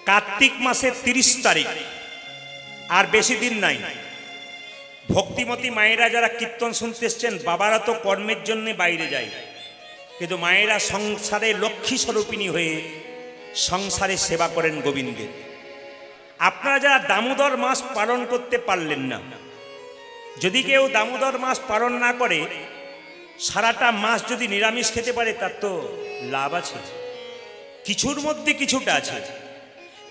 কার্তিক মাসের 30 তারিখ, আর বেশি দিন নাই। ভক্তিমতী মায়েরা যারা কীর্তন শুনতে এসছেন, বাবারা তো কর্মের জন্য বাইরে যায়, কিন্তু মায়েরা সংসারে লক্ষ্মী স্বরূপিণী হয়ে সংসারে সেবা করেন গোবিন্দের। আপনারা যারা দামোদর মাস পালন করতে পারলেন না, যদি কেউ দামোদর মাস পালন না করে, সারাটা মাস যদি নিরামিষ খেতে পারে, তার তো লাভ আছে, কিছুর মধ্যে কিছুটা আছে।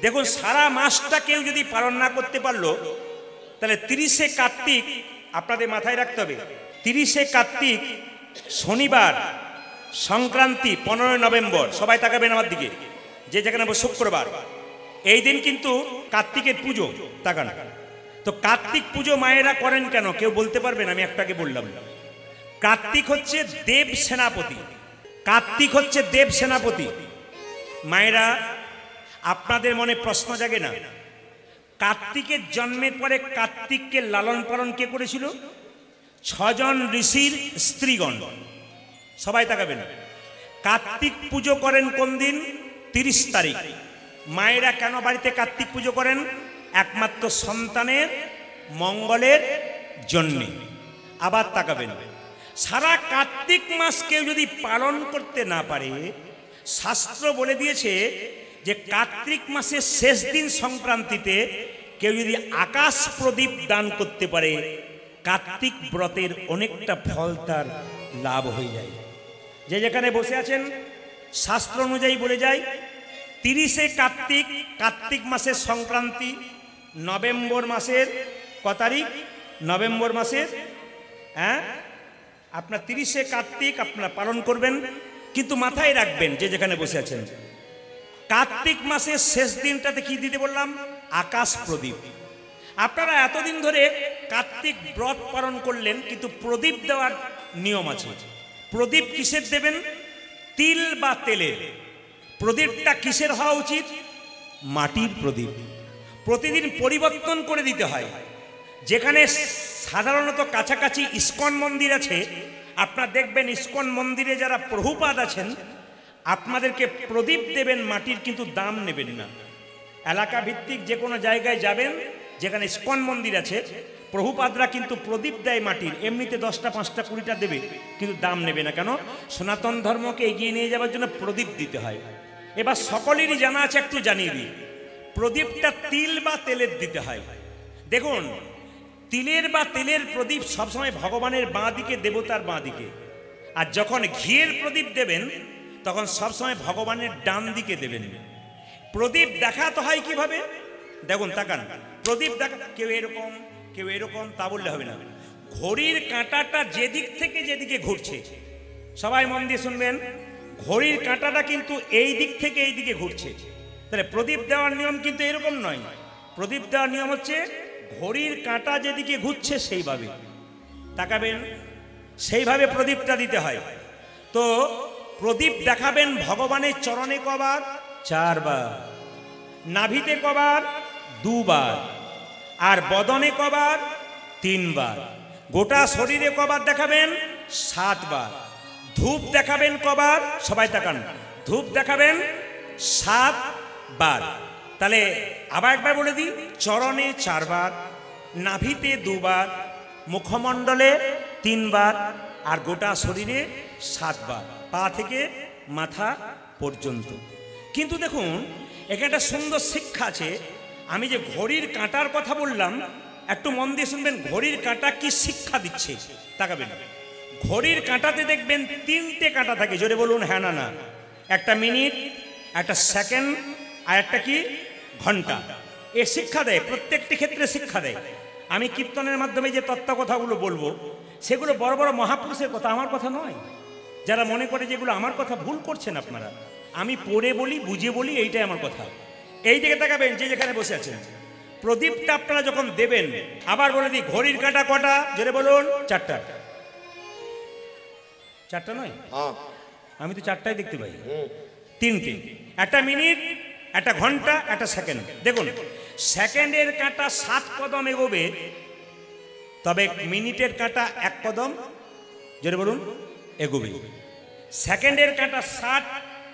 দেখুন, সারা মাসটা কেউ যদি পালন না করতে পারলো, তাহলে 30শে কার্তিক আপনাদের মাথায় রাখতে হবে। 30শে কার্তিক শনিবার, সংক্রান্তি 15 নভেম্বর। সবাই তাকাবেন আমার দিকে, যে যেখানে শুক্রবার, এই দিন কিন্তু কার্তিকের পুজো। তাকান তো, কার্তিক পুজো মায়েরা করেন কেন কেউ বলতে পারবেন? আমি একটাকে বললাম, কার্তিক হচ্ছে দেব সেনাপতি। কার্তিক হচ্ছে দেব সেনাপতি। মায়েরা, আপনাদের মনে প্রশ্ন জাগে না, কার্তিকের জন্মের পরে কার্তিককে লালন পালন কে করেছিল? 6 জন ঋষির স্ত্রীগণ। সবাই তাকাবেন, কার্তিক পুজো করেন কোন দিন? 30 তারিখ। মায়েরা কেন বাড়িতে কার্তিক পুজো করেন? একমাত্র সন্তানের মঙ্গলের জন্যে। আবার তাকাবেন, সারা কার্তিক মাস কেউ যদি পালন করতে না পারে, শাস্ত্র বলে দিয়েছে যে কার্তিক মাসের শেষ দিন সংক্রান্তিতে কেউ যদি আকাশ প্রদীপ দান করতে পারে, কার্তিক ব্রতের অনেকটা ফল তার লাভ হয়ে যায়। যে যেখানে বসে আছেন, শাস্ত্র অনুযায়ী বলে যায় 30শে কার্তিক, কার্তিক মাসের সংক্রান্তি, নভেম্বর মাসের ক তারিখ? নভেম্বর মাসের আপনার 30শে কার্তিক আপনারা পালন করবেন। কিন্তু মাথায় রাখবেন, যে যেখানে বসে আছেন, কার্তিক মাসের শেষ দিনটাতে কি দিতে বললাম? আকাশ প্রদীপ। আপনারা এতদিন ধরে কার্তিক ব্রত পালন করলেন, কিন্তু প্রদীপ দেওয়ার নিয়ম আছে। প্রদীপ কিসের দেবেন? তিল বা তেলের। প্রদীপটা কিসের হওয়া উচিত? মাটির প্রদীপ। প্রতিদিন পরিবর্তন করে দিতে হয়। যেখানে সাধারণত কাছাকাছি ইস্কন মন্দির আছে, আপনারা দেখবেন ইস্কন মন্দিরে যারা প্রভুপাদ আছেন, আপনাদেরকে প্রদীপ দেবেন মাটির, কিন্তু দাম নেবেন না। এলাকা ভিত্তিক যে কোনো জায়গায় যাবেন, যেখানে ইস্কন মন্দির আছে, প্রভুপাদরা কিন্তু প্রদীপ দেয় মাটির, এমনিতে 10টা 5টা 20টা দেবে, কিন্তু দাম নেবে না। কেন? সনাতন ধর্মকে এগিয়ে নিয়ে যাওয়ার জন্য প্রদীপ দিতে হয়। এবার সকলেরই জানা আছে, একটু জানিয়ে দিই, প্রদীপটা তিল বা তেলের দিতে হয়। দেখুন, তিলের বা তেলের প্রদীপ সবসময় ভগবানের বাঁ দিকে, দেবতার বাঁ দিকে। আর যখন ঘিয়ের প্রদীপ দেবেন, তখন সবসময় ভগবানের ডান দিকে দেবেন। প্রদীপ দেখাতে হয় কিভাবে? দেখুন, তাকান, প্রদীপ দেখা, কেউ এরকম কেউ এরকম, তা বললে হবে না। ঘড়ির কাঁটাটা যেদিক থেকে যেদিকে ঘুরছে, সবাই মন দিয়ে শুনবেন, ঘড়ির কাঁটাটা কিন্তু এই দিক থেকে এই দিকে ঘুরছে। তাহলে প্রদীপ দেওয়ার নিয়ম কিন্তু এরকম নয়। প্রদীপ দেওয়ার নিয়ম হচ্ছে ঘড়ির কাঁটা যেদিকে ঘুরছে সেইভাবে তাকাবেন, সেইভাবে প্রদীপটা দিতে হয়। তো প্রদীপ দেখাবেন ভগবানের চরণে কবার? 4 বার। নাভিতে কবার? 2 বার। আর বদনে কবার? 3 বার। গোটা শরীরে কবার দেখাবেন? 7 বার। ধূপ দেখাবেন কবার? সবাই তাকান, ধূপ দেখাবেন 7 বার। তাহলে আবার একবার বলে দিই, চরণে 4 বার, নাভিতে 2 বার, মুখমণ্ডলে 3 বার, আর গোটা শরীরে 7 বার, পা থেকে মাথা পর্যন্ত। কিন্তু দেখুন, এখানে একটা সুন্দর শিক্ষা আছে। আমি যে ঘড়ির কাঁটার কথা বললাম, একটু মন দিয়ে শুনবেন, ঘড়ির কাঁটা কি শিক্ষা দিচ্ছে তাকাবেন। ঘড়ির কাঁটাতে দেখবেন 3টে কাঁটা থাকে। জোরে বলুন হ্যাঁ না না। একটা মিনিট, একটা সেকেন্ড, আর একটা কি? ঘন্টা। এ শিক্ষা দেয়, প্রত্যেকটি ক্ষেত্রে শিক্ষা দেয়। আমি কীর্তনের মাধ্যমে যে তত্ত্ব কথাগুলো বলবো, সেগুলো বড় বড় মহাপুরুষের কথা, আমার কথা নয়। যারা মনে করে যেগুলো আমার কথা, ভুল করছেন আপনারা। আমি পড়ে বলি, বুঝে বলি, এইটাই আমার কথা। এই দিকে তাকাবেন, যে যেখানে বসে আছেন, প্রদীপটা আপনারা যখন দেবেন, আবার বলে দিই, ঘড়ির কাঁটা কটা? জোরে বলুন। 4টা। 4টা নয়? আমি তো 4টাই দেখতে পাই। 3টে, একটা মিনিট, একটা ঘন্টা, একটা সেকেন্ড। দেখুন, সেকেন্ডের কাঁটা 7 কদম এগোবে, তবে মিনিটের কাঁটা 1 কদম, জোরে বলুন, এগোবে। সেকেন্ডের কাঁটা 60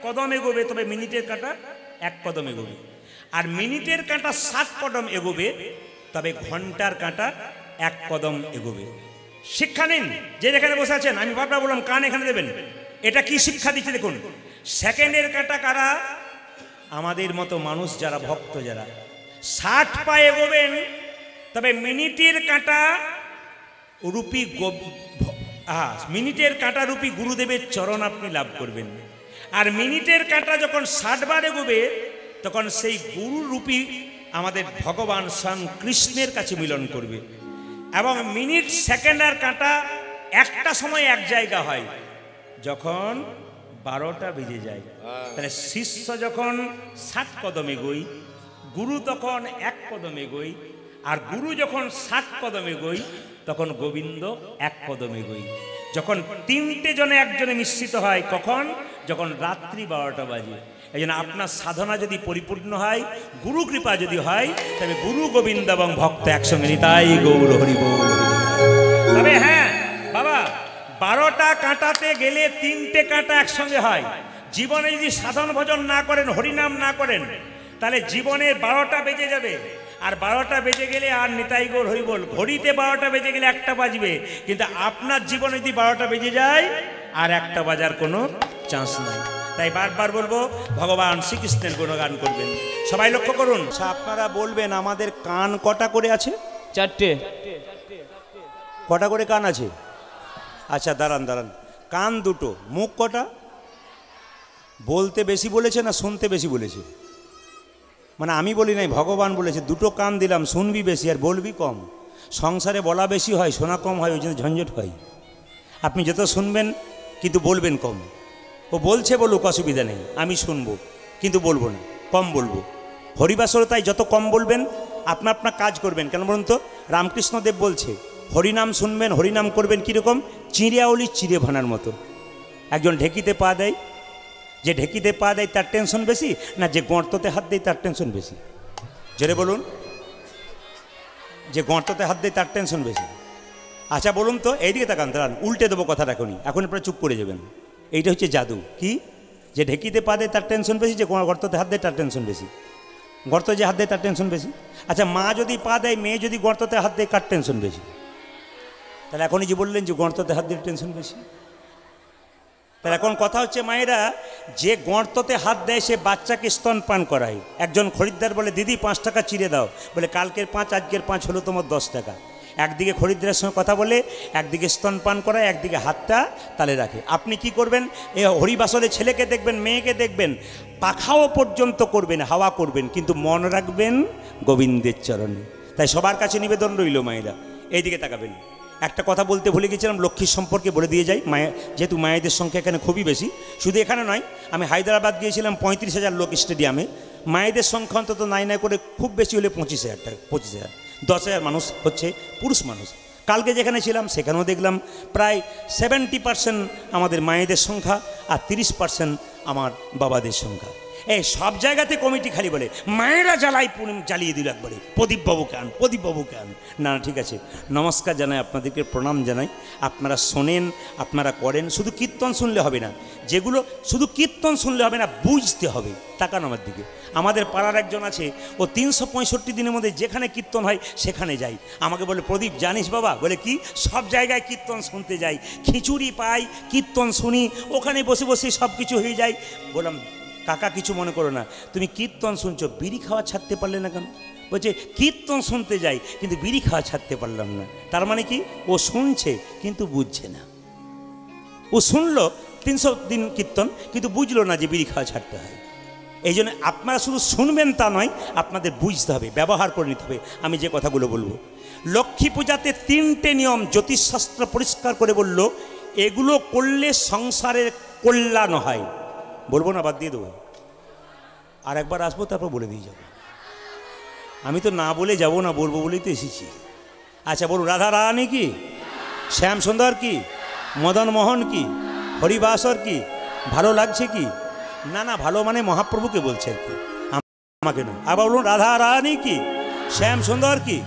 কদম এগোবে, তবে মিনিটের কাঁটা 1 কদম এগোবে। আর মিনিটের কাঁটা 7 কদম এগোবে, তবে ঘন্টার কাঁটা 1 কদম এগোবে। শিক্ষা নিন, যে যেখানে বসে আছেন। আমি বারবার বললাম কান এখানে দেবেন। এটা কি শিক্ষা দিচ্ছে দেখুন। সেকেন্ডের কাঁটা কারা? আমাদের মতো মানুষ যারা, ভক্ত যারা 60 পা এগোবেন, তবে মিনিটের কাঁটা রূপী মিনিটের কাঁটা রূপী গুরুদেবের চরণ আপনি লাভ করবেন। আর মিনিটের কাঁটা যখন 60 বার এগোবে, তখন সেই গুরু রূপী আমাদের ভগবান স্বয়ং কৃষ্ণের কাছে মিলন করবে। এবং মিনিট, সেকেন্ড আর কাঁটা একটা সময় এক জায়গা হয় যখন 12টা বেজে যায়। তাহলে শিষ্য যখন 60 কদম এগোই, গুরু তখন 1 কদম এগোই। আর গুরু যখন 60 কদম এগোই, তখন গোবিন্দ 1 কদম এগোই। যখন 3টে জনে একজনে মিশ্রিত হয়, কখন? যখন রাত্রি 12টা বাজে। এই জন্য আপনার সাধনা যদি পরিপূর্ণ হয়, গুরু কৃপা যদি হয়, তবে গুরু গোবিন্দ এবং ভক্ত একসঙ্গে নিতাই গৌর হরি বল। তবে হ্যাঁ বাবা, 12টা কাঁটাতে গেলে 3টে কাঁটা একসঙ্গে হয়। জীবনে যদি সাধন ভজন না করেন, হরিনাম না করেন, তাহলে জীবনের 12টা বেজে যাবে। আর 12টা বেজে গেলে আর নিতাই গৌর হরি বল। ঘড়িতে 12টা বেজে গেলে 1টা বাজবে, কিন্তু আপনার জীবনে যদি 12টা বেজে যায়, আর 1টা বাজার কোনো চান্স নাই। তাই বারবার বলবো, ভগবান শ্রীকৃষ্ণের গুণগান করবেন। সবাই লক্ষ্য করুন। আপনারা বলবেন আমাদের কান কটা করে আছে? 4টে। কটা করে কান আছে? আচ্ছা দাঁড়ান দাঁড়ান, কান 2টো, মুখ কটা? বলতে বেশি বলেছে না শুনতে বেশি বলেছে? মানে আমি বলি নাই, ভগবান বলেছে 2টো কান দিলাম, শুনবি বেশি আর বলবি কম। সংসারে বলা বেশি হয়, শোনা কম হয়, ওই জন্য ঝঞ্ঝট হয়। আপনি যত শুনবেন কিন্তু বলবেন কম। ও বলছে বলুক, অসুবিধা নেই, আমি শুনবো কিন্তু বলবো না, কম বলবো। হরিবাসরে তাই যত কম বলবেন, আপনার কাজ করবেন। কেন বলুন তো? রামকৃষ্ণদেব বলছে হরিনাম শুনবেন, হরিনাম করবেন কীরকম? চিড়িয়াউলি চিড়ে ভানার মতো। একজন ঢেকিতে পা দেয়, যে ঢেকিতে পা দেয় তার টেনশন বেশি, না যে গর্ততে হাত দেয় তার টেনশন বেশি? জোরে বলুন। যে গর্ততে হাত দেয় তার টেনশন বেশি। আচ্ছা বলুন তো, এইদিকে তাকান, দাঁড়ান, উল্টে দেবো কথাটা এখনই, এখন আপনারা চুপ করে যাবেন। এইটা হচ্ছে জাদু। কি? যে ঢেকিতে পা দেয় তার টেনশন বেশি, যে গর্ততে হাত দেয় তার টেনশন বেশি। গর্ত যে হাত দেয় তার টেনশন বেশি। আচ্ছা মা যদি পা দেয়, মেয়ে যদি গর্ততে হাত দেয়, কার টেনশন বেশি? তাহলে এখনই যে বললেন যে গর্ততে হাত দিয়ে টেনশন বেশি। তাহলে এখন কথা হচ্ছে, মায়েরা যে গর্ততে হাত দেয় সে বাচ্চাকে স্তনপান করায়। একজন খরিদ্দার বলে, দিদি 5 টাকা চিড়ে দাও। বলে কালকের 5, আজকের 5 হলো তোমার 10 টাকা। একদিকে খরিদ্দারের সঙ্গে কথা বলে, একদিকে স্তনপান করায়, একদিকে হাতটা তালে রাখে। আপনি কি করবেন? এই হরিবাসরে ছেলেকে দেখবেন, মেয়েকে দেখবেন, পাখাও পর্যন্ত করবেন, হাওয়া করবেন, কিন্তু মন রাখবেন গোবিন্দের চরণে। তাই সবার কাছে নিবেদন রইল, মায়েরা এইদিকে তাকাবেন। একটা কথা বলতে ভুলে গেছিলাম, লক্ষ্মীর সম্পর্কে বলে দিয়ে যাই। যেহেতু মায়েদের সংখ্যা এখানে খুবই বেশি, শুধু এখানে নয়, আমি হায়দ্রাবাদ গিয়েছিলাম 35,000 লোক স্টেডিয়ামে। মায়েদের সংখ্যা অন্তত নাই করে খুব বেশি হলে 25,000 টাকা, 25,000, 10,000 মানুষ হচ্ছে পুরুষ মানুষ। কালকে যেখানে ছিলাম সেখানেও দেখলাম প্রায় 70% আমাদের মায়েদের সংখ্যা, আর 30% আমার বাবাদের সংখ্যা। এই সব জায়গাতে কমিটি খালি বলে মায়েরা জ্বালিয়ে দিল একবারে, প্রদীপবাবুকে আন, প্রদীপবাবুকে আন। না ঠিক আছে, নমস্কার জানাই, আপনাদেরকে প্রণাম জানাই। আপনারা শোনেন, আপনারা করেন। শুধু কীর্তন শুনলে হবে না, যেগুলো শুধু কীর্তন শুনলে হবে না, বুঝতে হবে। তাকান আমার দিকে। আমাদের পাড়ার একজন আছে, ও 365 দিনের মধ্যে যেখানে কীর্তন হয় সেখানে যাই। আমাকে বলে, প্রদীপ জানিস বাবা? বলে কি? সব জায়গায় কীর্তন শুনতে যাই, খিচুড়ি পাই, কীর্তন শুনি, ওখানে বসে বসে সব কিছু হয়ে যায়। বললাম, কাকা কিছু মনে করো না, তুমি কীর্তন শুনছো, বিড়ি খাওয়া ছাড়তে পারলে না কেন? বলছে কীর্তন শুনতে যাই কিন্তু বিড়ি খাওয়া ছাড়তে পারলাম না। তার মানে কি? ও শুনছে কিন্তু বুঝছে না। ও শুনলো 300 দিন কীর্তন, কিন্তু বুঝলো না যে বিড়ি খাওয়া ছাড়তে হয়। এই জন্য আপনারা শুধু শুনবেন তা নয়, আপনাদের বুঝতে হবে, ব্যবহার করে নিতে হবে। আমি যে কথাগুলো বলবো, লক্ষ্মী পূজাতে 3টে নিয়ম জ্যোতিষশাস্ত্র পরিষ্কার করে বলল, এগুলো করলে সংসারের কল্যাণ হয়। বলবো না, বাদ দিয়ে দেবো, আর একবার আসবো তারপর বলে দিয়ে যাবো। আমি তো না বলে যাব না, বলবো বলেই তো এসেছি। আচ্ছা বলুন, রাধা রানী কি? শ্যাম সুন্দর কি? মদন মোহন কি? হরিবাসর কি? ভালো লাগছে কি? না না, ভালো মানে মহাপ্রভুকে বলছে আর কি, আমাকে নয়। আবার বলুন, রাধা রানী কি? শ্যাম সুন্দর কি?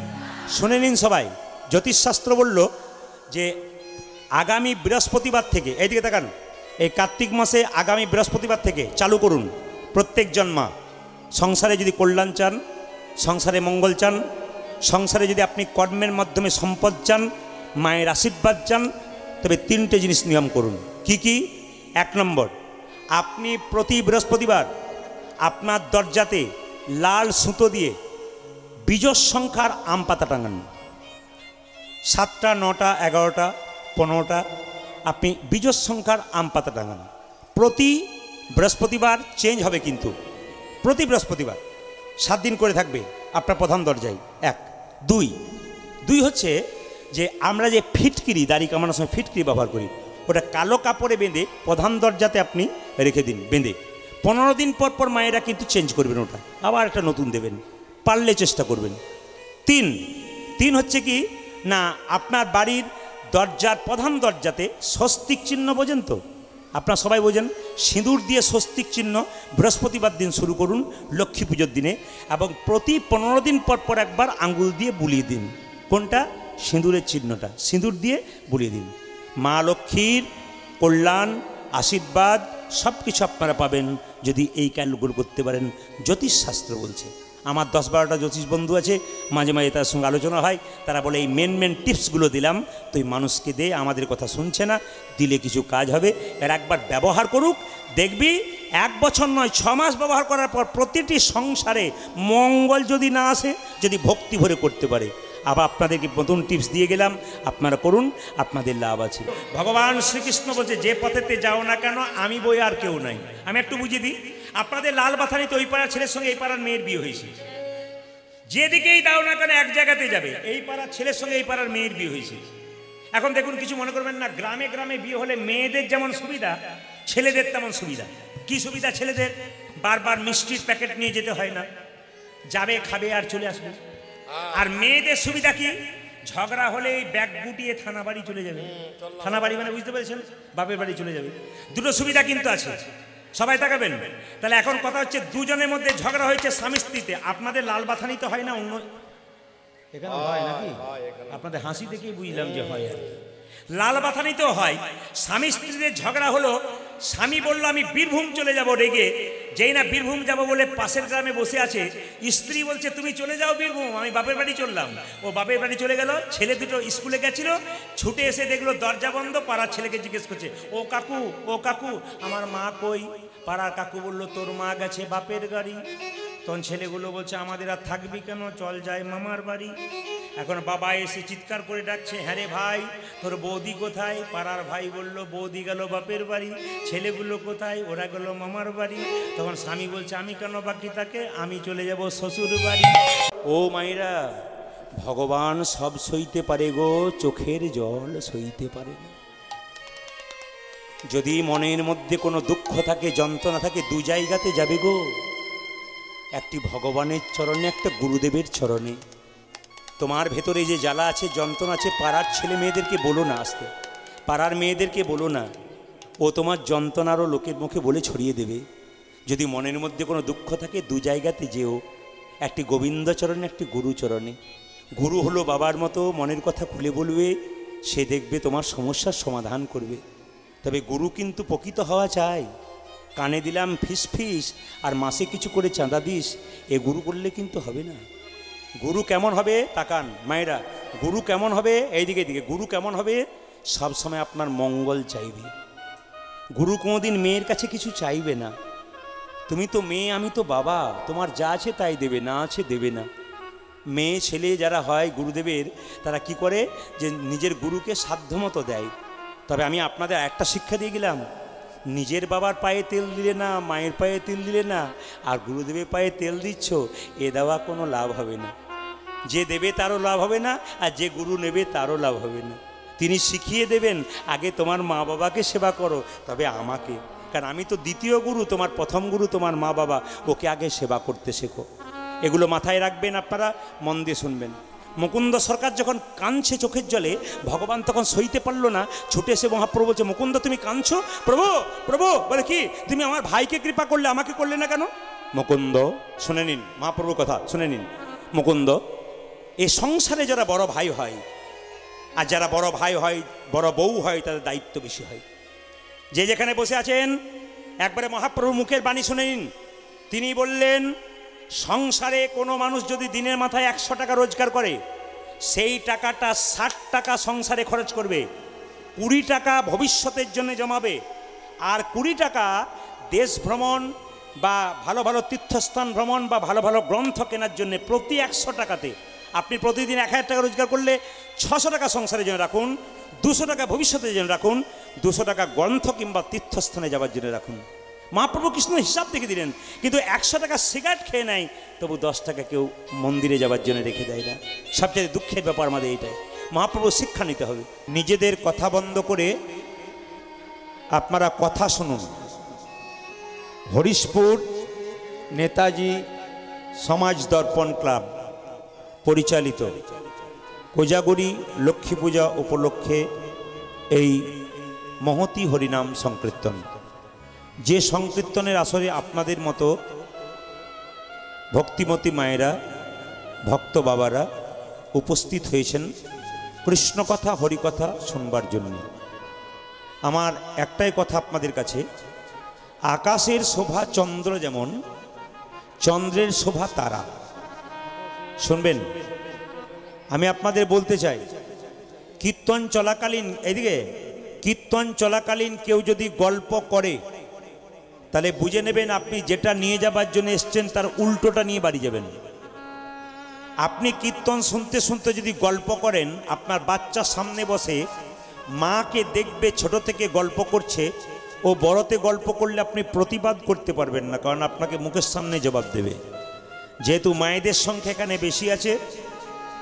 শুনে নিন সবাই। জ্যোতিষশাস্ত্র বলল যে আগামী বৃহস্পতিবার থেকে, এইদিকে তাকান, এই কার্তিক মাসে আগামী বৃহস্পতিবার থেকে চালু করুন প্রত্যেক জন্মা সংসারে যদি কল্যাণ চান, সংসারে মঙ্গল চান, সংসারে যদি আপনি কর্মের মাধ্যমে সম্পদ চান, মায়ের আশীর্বাদ চান, তবে 3টে জিনিস নিয়ম করুন। কি কি? 1 নম্বর, আপনি প্রতি বৃহস্পতিবার আপনার দরজাতে লাল সুতো দিয়ে বিজোড় সংখ্যার আম পাতা টাঙান। 7টা, 9টা, 11টা, 15টা আপনি বিজোড় সংখ্যার আম পাতা টাঙান। প্রতি বৃহস্পতিবার চেঞ্জ হবে, কিন্তু প্রতি বৃহস্পতিবার 7 দিন করে থাকবে আপনার প্রধান দরজায়। 1। 2 হচ্ছে যে আমরা যে ফিটকিরি, দাড়ি কামানোর সময় ফিটকিরি ব্যবহার করি, ওটা কালো কাপড়ে বেঁধে প্রধান দরজাতে আপনি রেখে দিন বেঁধে। 15 দিন পর পর মায়েরা কিন্তু চেঞ্জ করবেন, ওটা আবার একটা নতুন দেবেন, পারলে চেষ্টা করবেন। 3 হচ্ছে কি না, আপনার বাড়ির দরজার প্রধান দরজাতে স্বস্তিক চিহ্ন বোঝেন তো? আপনারা সবাই বোঝেন। সিঁদুর দিয়ে স্বস্তিক চিহ্ন বৃহস্পতিবার দিন শুরু করুন, লক্ষ্মী পুজোর দিনে, এবং প্রতি 15 দিন পর পর একবার আঙ্গুল দিয়ে বুলিয়ে দিন। কোনটা? সিঁদুরের চিহ্নটা সিঁদুর দিয়ে বুলিয়ে দিন। মা লক্ষ্মীর কল্যাণ, আশীর্বাদ সব কিছু আপনারা পাবেন যদি এই কাজগুলো করতে পারেন। জ্যোতিষশাস্ত্র বলছে। আমার 10-12টা জ্যোতিষ বন্ধু আছে, মাঝে মাঝে তার সঙ্গে আলোচনা হয়, তারা বলে এই মেন টিপসগুলো দিলাম, তুই মানুষকে দে, আমাদের কথা শুনছে না, দিলে কিছু কাজ হবে। এর একবার ব্যবহার করুক, দেখবি 1 বছর নয় 6 মাস ব্যবহার করার পর প্রতিটি সংসারে মঙ্গল যদি না আসে, যদি ভক্তি ভরে করতে পারে। আবার আপনাদেরকে নতুন টিপস দিয়ে গেলাম, আপনারা করুন, আপনাদের লাভ আছে। ভগবান শ্রীকৃষ্ণ বলছে, যে পথেতে যাও না কেন আমি বই আর কেউ নাই। আমি একটু বুঝিয়ে দিই, আপনাদের লাল বাথানিতে ওই পাড়ার ছেলের সঙ্গে এই পাড়ার মেয়ের বিয়ে হয়েছে। যেদিকেই দাও না কেন এক জায়গাতে যাবে, এই পাড়ার ছেলের সঙ্গে এই পাড়ার মেয়ের বিয়ে হয়েছে। এখন দেখুন, কিছু মনে করবেন না, গ্রামে গ্রামে বিয়ে হলে মেয়েদের যেমন সুবিধা, ছেলেদের তেমন সুবিধা। কি সুবিধা ছেলেদের? বারবার মিষ্টির প্যাকেট নিয়ে যেতে হয় না, যাবে খাবে আর চলে আসবে। আর মেয়েদের সুবিধা কি? ঝগড়া হলে ব্যাগ গুটিয়ে থানা বাড়ি চলে যাবে। থানা বাড়ি মানে বুঝতে পেরেছেন, বাপের বাড়ি চলে যাবে। দুটো সুবিধা কিন্তু আছে, সবাই তাকাবেন। তাহলে এখন কথা হচ্ছে, দুজনের মধ্যে ঝগড়া হয়েছে স্বামী স্ত্রীতে, আপনাদের লাল বাথানি তো হয় না, অন্য এখানে হয় নাকি? আপনাদের হাসি দেখেই বুঝলাম যে হয়। আর লাল বাথানিতেও হয়। স্বামী স্ত্রীদের ঝগড়া হলো, স্বামী বলল আমি বীরভূম চলে যাব রেগে, যেই না বীরভূম যাব বলে পাশের গ্রামে বসে আছে, স্ত্রী বলছে তুমি চলে যাও বীরভূম, আমি বাপের বাড়ি চললাম। ও বাপের বাড়ি চলে গেল, ছেলে দুটো স্কুলে গেছিল, ছুটে এসে দেখলো দরজা বন্ধ। পাড়ার ছেলেকে জিজ্ঞেস করছে, ও কাকু আমার মা কই? পাড়ার কাকু বলল তোর মা গেছে বাপের গাড়ি। তখন ছেলেগুলো বলছে আমাদের আর থাকবি কেন, চল যাই মামার বাড়ি। এখন বাবা এসে চিৎকার করে ডাকছে, হ্যাঁ রে ভাই তোর বৌদি কোথায়? পাড়ার ভাই বলল বৌদি গেল বাপের বাড়ি, ছেলেগুলো কোথায়? ওরা গেল মামার বাড়ি। তখন স্বামী বলছে আমি কেন বাকি থাকে, আমি চলে যাব শ্বশুর বাড়ি। ও মায়েরা, ভগবান সব সইতে পারে গো, চোখের জল সইতে পারে না। যদি মনের মধ্যে কোনো দুঃখ থাকে, যন্ত্রণা থাকে, 2 জায়গাতে যাবে গো। একটি ভগবানের চরণে, একটা গুরুদেবের চরণে। তোমার ভেতরে যে জ্বালা আছে, যন্ত্রণা আছে, পাড়ার ছেলে মেয়েদেরকে বলো না আসতে, পাড়ার মেয়েদেরকে বলো না, ও তোমার যন্ত্রণারও লোকের মুখে বলে ছড়িয়ে দেবে। যদি মনের মধ্যে কোনো দুঃখ থাকে, 2 জায়গাতে যেও, একটি গোবিন্দচরণে, একটি গুরুচরণে। গুরু হলো বাবার মতো, মনের কথা খুলে বলবে, সে দেখবে তোমার সমস্যার সমাধান করবে। তবে গুরু কিন্তু প্রকৃত হওয়া চাই। কানে দিলাম ফিস আর মাসে কিছু করে চাঁদা দিস, এ গুরু করলে কিন্তু হবে না। গুরু কেমন হবে? তাকান মায়েরা, গুরু কেমন হবে? এইদিকে দিকে, গুরু কেমন হবে? সব সময় আপনার মঙ্গল চাইবে। গুরু কোনোদিন মেয়ের কাছে কিছু চাইবে না। তুমি তো মেয়ে, আমি তো বাবা, তোমার যা আছে তাই দেবে, না আছে দেবে না। মেয়ে ছেলে যারা হয় গুরুদেবের, তারা কি করে যে নিজের গুরুকে সাধ্যমতো দেয়। তবে আমি আপনাদের একটা শিক্ষা দিয়ে গেলাম, নিজের বাবার পায়ে তেল দিলে না, মায়ের পায়ে তেল দিলে না, আর গুরুদেবের পায়ে তেল দিচ্ছ, এ দেওয়া কোনো লাভ হবে না। যে দেবে তারও লাভ হবে না, আর যে গুরু নেবে তারও লাভ হবে না। তিনি শিখিয়ে দেবেন, আগে তোমার মা বাবাকে সেবা করো, তবে আমাকে, কারণ আমি তো দ্বিতীয় গুরু, তোমার প্রথম গুরু তোমার মা বাবা, ওকে আগে সেবা করতে শেখো। এগুলো মাথায় রাখবেন, আপনারা মন দিয়ে শুনবেন। মুকুন্দ সরকার যখন কাঁদছে চোখের জলে, ভগবান তখন সইতে পারলো না, ছুটে এসে মহাপ্রভু বলছে, মুকুন্দ তুমি কাঁদছো? প্রভু বলে কি, তুমি আমার ভাইকে কৃপা করলে, আমাকে করলে না কেন? মুকুন্দ শুনে নিন, মহাপ্রভুর কথা শুনে নিন। মুকুন্দ, এই সংসারে যারা বড় ভাই হয়, আর যারা বড় ভাই হয়, বড় বউ হয়, তাদের দায়িত্ব বেশি হয়। যে যেখানে বসে আছেন, একবারে মহাপ্রভু মুখের বাণী শুনে নিন। তিনি বললেন, সংসারে কোনো মানুষ যদি দিনের মাথায় 100 টাকা রোজগার করে, সেই টাকাটা 60 টাকা সংসারে খরচ করবে, 20 টাকা ভবিষ্যতের জন্য জমাবে, আর 20 টাকা দেশ ভ্রমণ বা ভালো ভালো তীর্থস্থান ভ্রমণ বা ভালো ভালো গ্রন্থ কেনার জন্য। প্রতি 100 টাকাতে আপনি প্রতিদিন 1000 টাকা রোজগার করলে 600 টাকা সংসারের জন্য রাখুন, 200 টাকা ভবিষ্যতের জন্য রাখুন, 200 টাকা গ্রন্থ কিংবা তীর্থস্থানে যাওয়ার জন্য রাখুন। মহাপ্রভু কৃষ্ণ হিসাব দেখে দিলেন, কিন্তু 100 টাকা সিগারেট খেয়ে নেয়, তবু 10 টাকা কেউ মন্দিরে যাওয়ার জন্য রেখে দেয় না। সবচেয়ে দুঃখের ব্যাপার আমাদের এইটাই। মহাপ্রভু শিক্ষা নিতে হবে। নিজেদের কথা বন্ধ করে আপনারা কথা শুনুন। হরিশপুর নেতাজি সমাজ দর্পণ ক্লাব পরিচালিত কোজাগরী লক্ষ্মী পূজা উপলক্ষে এই মহতী হরিনাম সংকীর্তন, যে সংকীর্তনের আসরে আপনাদের মতো ভক্তিমতী মায়েরা, ভক্ত বাবারা উপস্থিত হয়েছেন কৃষ্ণকথা হরিকথা শুনবার জন্য। আমার একটাই কথা আপনাদের কাছে, আকাশের শোভা চন্দ্র যেমন, চন্দ্রের শোভা তারা। শুনবেন, আমি আপনাদের বলতে চাই, কীর্তন চলাকালীন, এদিকে কীর্তন চলাকালীন কেউ যদি গল্প করে, তাহলে বুঝে নেবেন আপনি যেটা নিয়ে যাবার জন্য এসছেন তার উল্টোটা নিয়ে বাড়ি যাবেন। আপনি কীর্তন শুনতে শুনতে যদি গল্প করেন, আপনার বাচ্চা সামনে বসে মাকে দেখবে ছোট থেকে গল্প করছে, ও বড়তে গল্প করলে আপনি প্রতিবাদ করতে পারবেন না, কারণ আপনাকে মুখের সামনে জবাব দেবে। যেহেতু মায়েদের সংখ্যা এখানে বেশি আছে,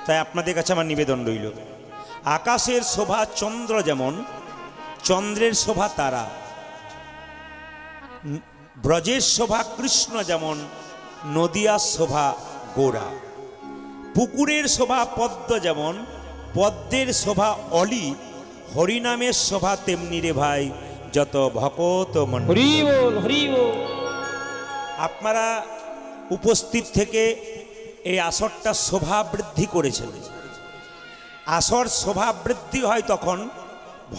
তাই আপনাদের কাছে আমার নিবেদন রইল, আকাশের শোভা চন্দ্র যেমন, চন্দ্রের শোভা তারা, ব্রজের শোভা কৃষ্ণ যেমন, নদিয়ার শোভা গোরা, পুকুরের শোভা পদ্ম যেমন, পদ্মের শোভা অলি, হরিনামের শোভা তেমনি রে ভাই যত ভকত মণ্ডলী। আপনারা উপস্থিত থেকে এই আসরটা শোভা বৃদ্ধি করেছেন। আসর শোভা বৃদ্ধি হয় তখন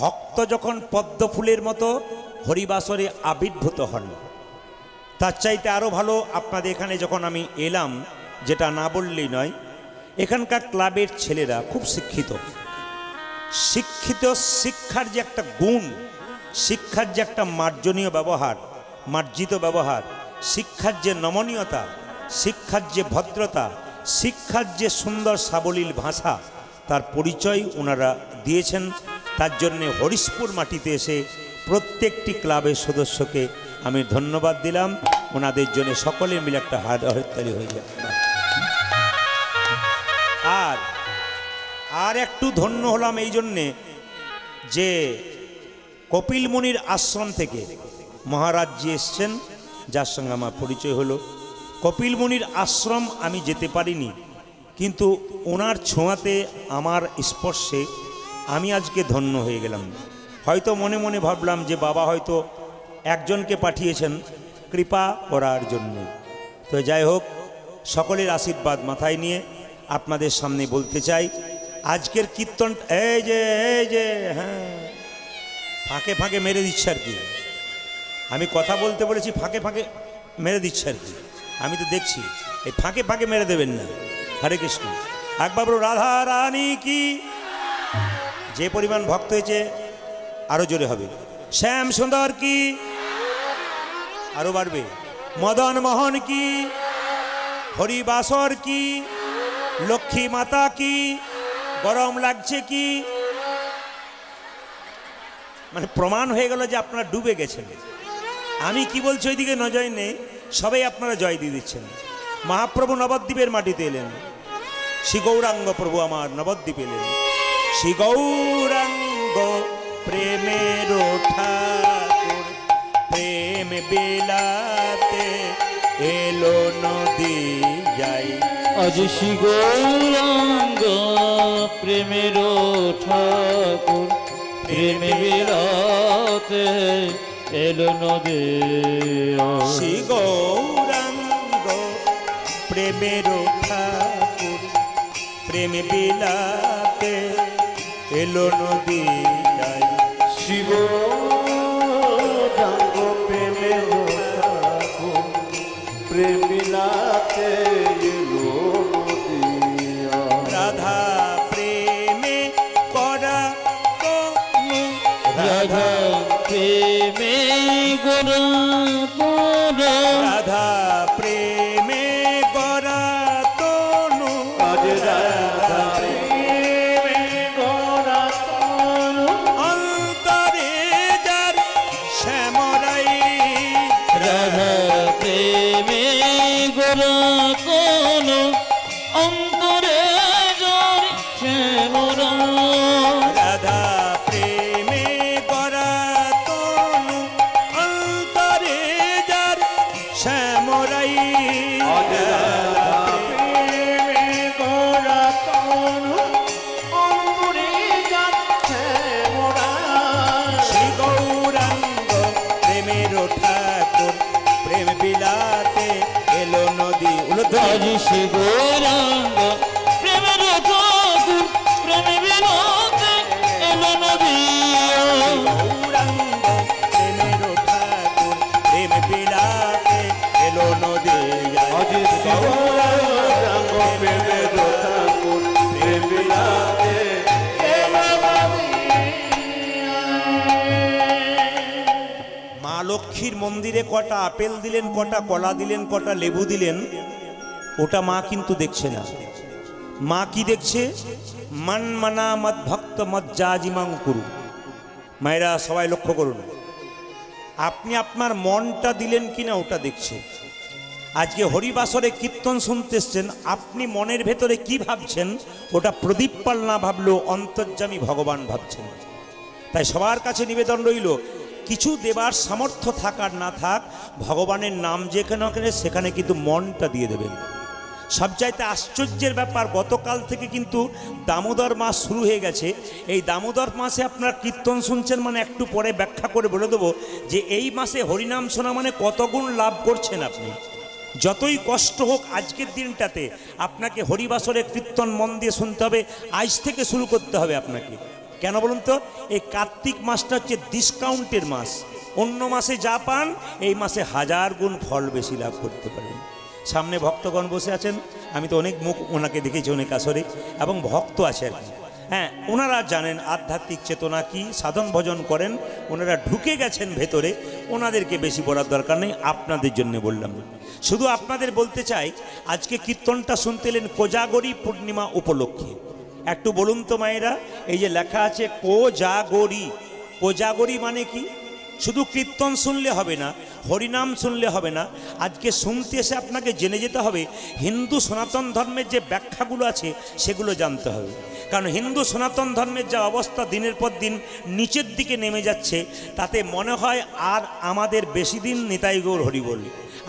ভক্ত যখন পদ্ম ফুলের মতো হরিবাসরে আবির্ভূত হন। তার চাইতে আরও ভালো, আপনাদের এখানে যখন আমি এলাম, যেটা না বললেই নয়, এখানকার ক্লাবের ছেলেরা খুব শিক্ষিত। শিক্ষার যে একটা গুণ, শিক্ষার যে একটা মার্জনীয় ব্যবহার, মার্জিত ব্যবহার, শিক্ষার যে নমনীয়তা, শিক্ষার যে ভদ্রতা, শিক্ষার যে সুন্দর সাবলীল ভাষা, তার পরিচয় ওনারা দিয়েছেন। তার জন্যে হরিশপুর মাটিতে এসে প্রত্যেকটি ক্লাবের সদস্যকে আমি ধন্যবাদ দিলাম। ওনাদের জন্য সকলে মিলে একটা হাততালি হয়ে যায়। আর একটু ধন্য হলাম এই জন্যে যে কপিল মুনির আশ্রম থেকে মহারাজজি এসছেন, যার সঙ্গে আমার পরিচয় হলো। কপিল মুনির আশ্রম আমি যেতে পারিনি, কিন্তু ওনার ছোঁয়াতে, আমার স্পর্শে আমি আজকে ধন্য হয়ে গেলাম। হয়তো মনে মনে ভাবলাম যে বাবা হয়তো একজনকে পাঠিয়েছেন কৃপা করার জন্য। তো যাই হোক, সকলের আশীর্বাদ মাথায় নিয়ে আপনাদের সামনে বলতে চাই, আজকের কীর্তন এই যে হ্যাঁ, ফাঁকে ফাঁকে মেরে দিচ্ছে আর কি। আমি কথা বলতে বলেছি, ফাঁকে ফাঁকে মেরে দিচ্ছে আর কি। আমি তো দেখছি, এই ফাঁকে ফাঁকে মেরে দেবেন না। হরে কৃষ্ণ। একবার বলো রাধা রানী কি। যে পরিমাণ ভক্ত হয়েছে আরো জোরে হবে। শ্যাম সুন্দর কি, আরো বাড়বে। মদন মোহন কি, হরিবাসর কি, লক্ষ্মী মাতা কি, গরম লাগছে কি। মানে প্রমাণ হয়ে গেল যে আপনারা ডুবে গেছেন। আমি কি বলছি ওইদিকে নজর নেই, সবাই আপনারা জয় দিয়ে দিচ্ছেন। মহাপ্রভু নবদ্বীপের মাটিতে এলেন, শ্রী গৌরাঙ্গ প্রভু আমার নবদ্বীপ এলেন। শ্রী গৌরাঙ্গ প্রেমের ঠাকুর, প্রেম বিলাতে এলো নদী যাই। আজ শ্রী গৌরাঙ্গ প্রেমের ঠাকুর, প্রেম বিলাতে এলো নদী। শ্রী গৌরাঙ্গ প্রেমের ঠাকুর, প্রেম বিলাতে এলো নদী যাই। শ্রী গৌরাঙ্গ প্রেমের ঠাকুর, প্রেম বিলাতে গড়া তোরা রাধা প্রেমে গড়া তনু আজ রাধা প্রেমে গড়া তনু অন্তরে যার শ্যামরাই রাধা প্রেমে গড়া তনু অন্তরে যার শ্যামরা রাধা প্রেমে গড়া তনু অন্তরে যার শ্যামরাই শ্রী গৌরাঙ্গ প্রেমের ঠাকুর প্রেম বিলাতে এলো নদী আজ শ্রী গৌরাঙ্গ প্রেমের ঠাকুর প্রেম বিলাতে এলো নদী গৌরাঙ্গ প্রেমের ঠাকুর প্রেম বিলাতে এলো নদী আজ শ্রী গৌরাঙ্গ প্রেমের ঠাকুর প্রেম বিলাতে এলো নদী মা লক্ষ্মীর মন্দিরে কটা আপেল দিলেন, কটা কলা দিলেন, কটা লেবু দিলেন, ওটা মা কিন্তু দেখছে না। মা কি দেখছে? মান মানা মদ ভক্ত মদ জাজিমাং কুরু। মায়েরা সবাই লক্ষ্য করুন, আপনি আপনার মনটা দিলেন কিনা ওটা দেখছে। আজকে হরিবাসরে কীর্তন শুনতে এসছেন, আপনি মনের ভেতরে কি ভাবছেন ওটা প্রদীপ পাল না ভাবলেও অন্তর্যামী ভগবান ভাবছেন। তাই সবার কাছে নিবেদন রইল, কিছু দেবার সামর্থ্য থাক আর না থাক, ভগবানের নাম যেখানে সেখানে কিন্তু মনটা দিয়ে দেবেন। সবচাইতে আশ্চর্যের ব্যাপার, গতকাল থেকে কিন্তু দামোদর মাস শুরু হয়ে গেছে। এই দামোদর মাসে আপনারা কীর্তন শুনছেন মানে একটু পরে ব্যাখ্যা করে বলে দেবো যে এই মাসে হরিনাম শোনা মানে কত গুণ লাভ করছেন আপনি। যতই কষ্ট হোক আজকের দিনটাতে আপনাকে হরিবাসরে কীর্তন মন দিয়ে শুনতে হবে, আজ থেকে শুরু করতে হবে আপনাকে। কেন বলুন তো? এই কার্তিক মাসটা হচ্ছে ডিসকাউন্টের মাস। অন্য মাসে যা পান এই মাসে 1000 গুণ ফল বেশি লাভ করতে পারেন। সামনে ভক্তগণ বসে আছেন, আমি তো অনেক মুখ ওনাকে দেখেছি অনেক আসরে, এবং ভক্ত আছে আর কি। হ্যাঁ, ওনারা জানেন আধ্যাত্মিক চেতনা কি, সাধন ভজন করেন, ওনারা ঢুকে গেছেন ভেতরে, ওনাদেরকে বেশি বলার দরকার নেই, আপনাদের জন্য বললাম। শুধু আপনাদের বলতে চাই, আজকে কীর্তনটা শুনতে এলেন কোজাগরী পূর্ণিমা উপলক্ষে। একটু বলুন তো মায়েরা, এই যে লেখা আছে কোজাগরী, কোজাগরী মানে কি? শুধু কীর্তন শুনলে হবে না, হরিনাম শুনলে হবে না, আজকে শুনতে এসে আপনাকে জেনে যেতে হবে হিন্দু সনাতন ধর্মের যে ব্যাখ্যাগুলো আছে সেগুলো জানতে হবে। কারণ হিন্দু সনাতন ধর্মের যা অবস্থা দিনের পর দিন নিচের দিকে নেমে যাচ্ছে, তাতে মনে হয় আর আমাদের বেশি দিন নিতাই গৌর হরিবোল।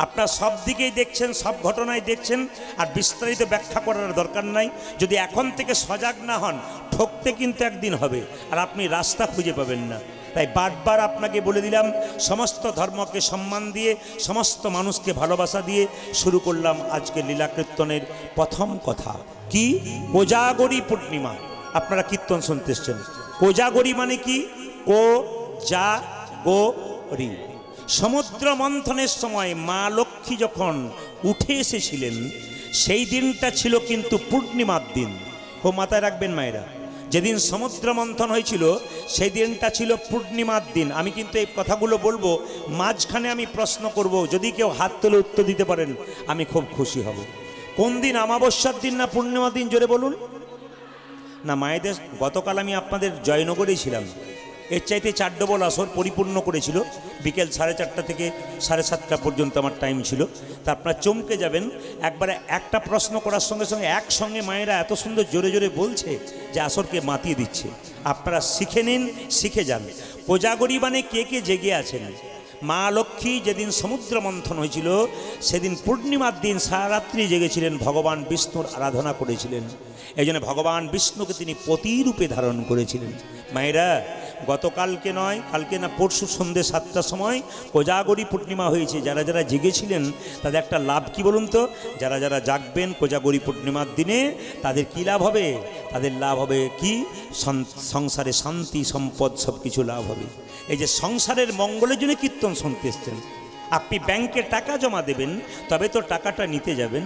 আপনারা সব দিকেই দেখছেন, সব ঘটনায় দেখছেন, আর বিস্তারিত ব্যাখ্যা করার দরকার নাই। যদি এখন থেকে সজাগ না হন, ঠকতে কিন্তু একদিন হবে, আর আপনি রাস্তা খুঁজে পাবেন না। তাই বারবার আপনাকে বলে দিলাম, সমস্ত ধর্মকে সম্মান দিয়ে, সমস্ত মানুষকে ভালোবাসা দিয়ে শুরু করলাম আজকে লীলা কীর্তনের প্রথম কথা। কি? কোজাগরী পূর্ণিমা। আপনারা কীর্তন শুনতে এসছেন, কোজাগরী মানে কি? কোজাগরী। সমুদ্র মন্থনের সময় মা লক্ষ্মী যখন উঠে এসেছিলেন, সেই দিনটা ছিল কিন্তু পূর্ণিমার দিন। খুব মাথায় রাখবেন মায়েরা, যেদিন সমুদ্র মন্থন হয়েছিল সেই দিনটা ছিল পূর্ণিমার দিন। আমি কিন্তু এই কথাগুলো বলবো, মাঝখানে আমি প্রশ্ন করব, যদি কেউ হাত তুলে উত্তর দিতে পারেন আমি খুব খুশি হব। কোন দিন? অমাবস্যার দিন না পূর্ণিমার দিন? জোরে বলুন না মায়েদের। গতকাল আমি আপনাদের জয়নগরেই ছিলাম, এর চাইতে 4 ডবল আসর পরিপূর্ণ করেছিল। বিকেল 4:30 থেকে 7:30 পর্যন্ত আমার টাইম ছিল। তা আপনারা চমকে যাবেন, একবারে একটা প্রশ্ন করার সঙ্গে সঙ্গে একসঙ্গে মায়েরা এত সুন্দর জোরে জোরে বলছে যে আসরকে মাতিয়ে দিচ্ছে। আপনারা শিখে নিন, শিখে যান। কোজাগরী মানে কে কে জেগে আছেন? মা লক্ষ্মী যেদিন সমুদ্র মন্থন হয়েছিল সেদিন পূর্ণিমার দিন সারা রাত্রি জেগেছিলেন, ভগবান বিষ্ণুর আরাধনা করেছিলেন। এই জন্য ভগবান বিষ্ণুকে তিনি পতিরূপে ধারণ করেছিলেন। মায়েরা, গতকালকে নয়, কালকে না পরশু সন্ধ্যে 7টার সময় কোজাগরী পূর্ণিমা হয়েছে। যারা যারা জেগেছিলেন তাদের একটা লাভ কি বলুন তো? যারা যারা জাগবেন কোজাগরী পূর্ণিমার দিনে তাদের কি লাভ হবে? তাদের লাভ হবে কি? সংসারে শান্তি, সম্পদ, সব কিছু লাভ হবে। এই যে সংসারের মঙ্গলের জন্য কীর্তন শুনতে এসছেন। আপনি ব্যাংকে টাকা জমা দেবেন, তবে তো টাকাটা নিতে যাবেন।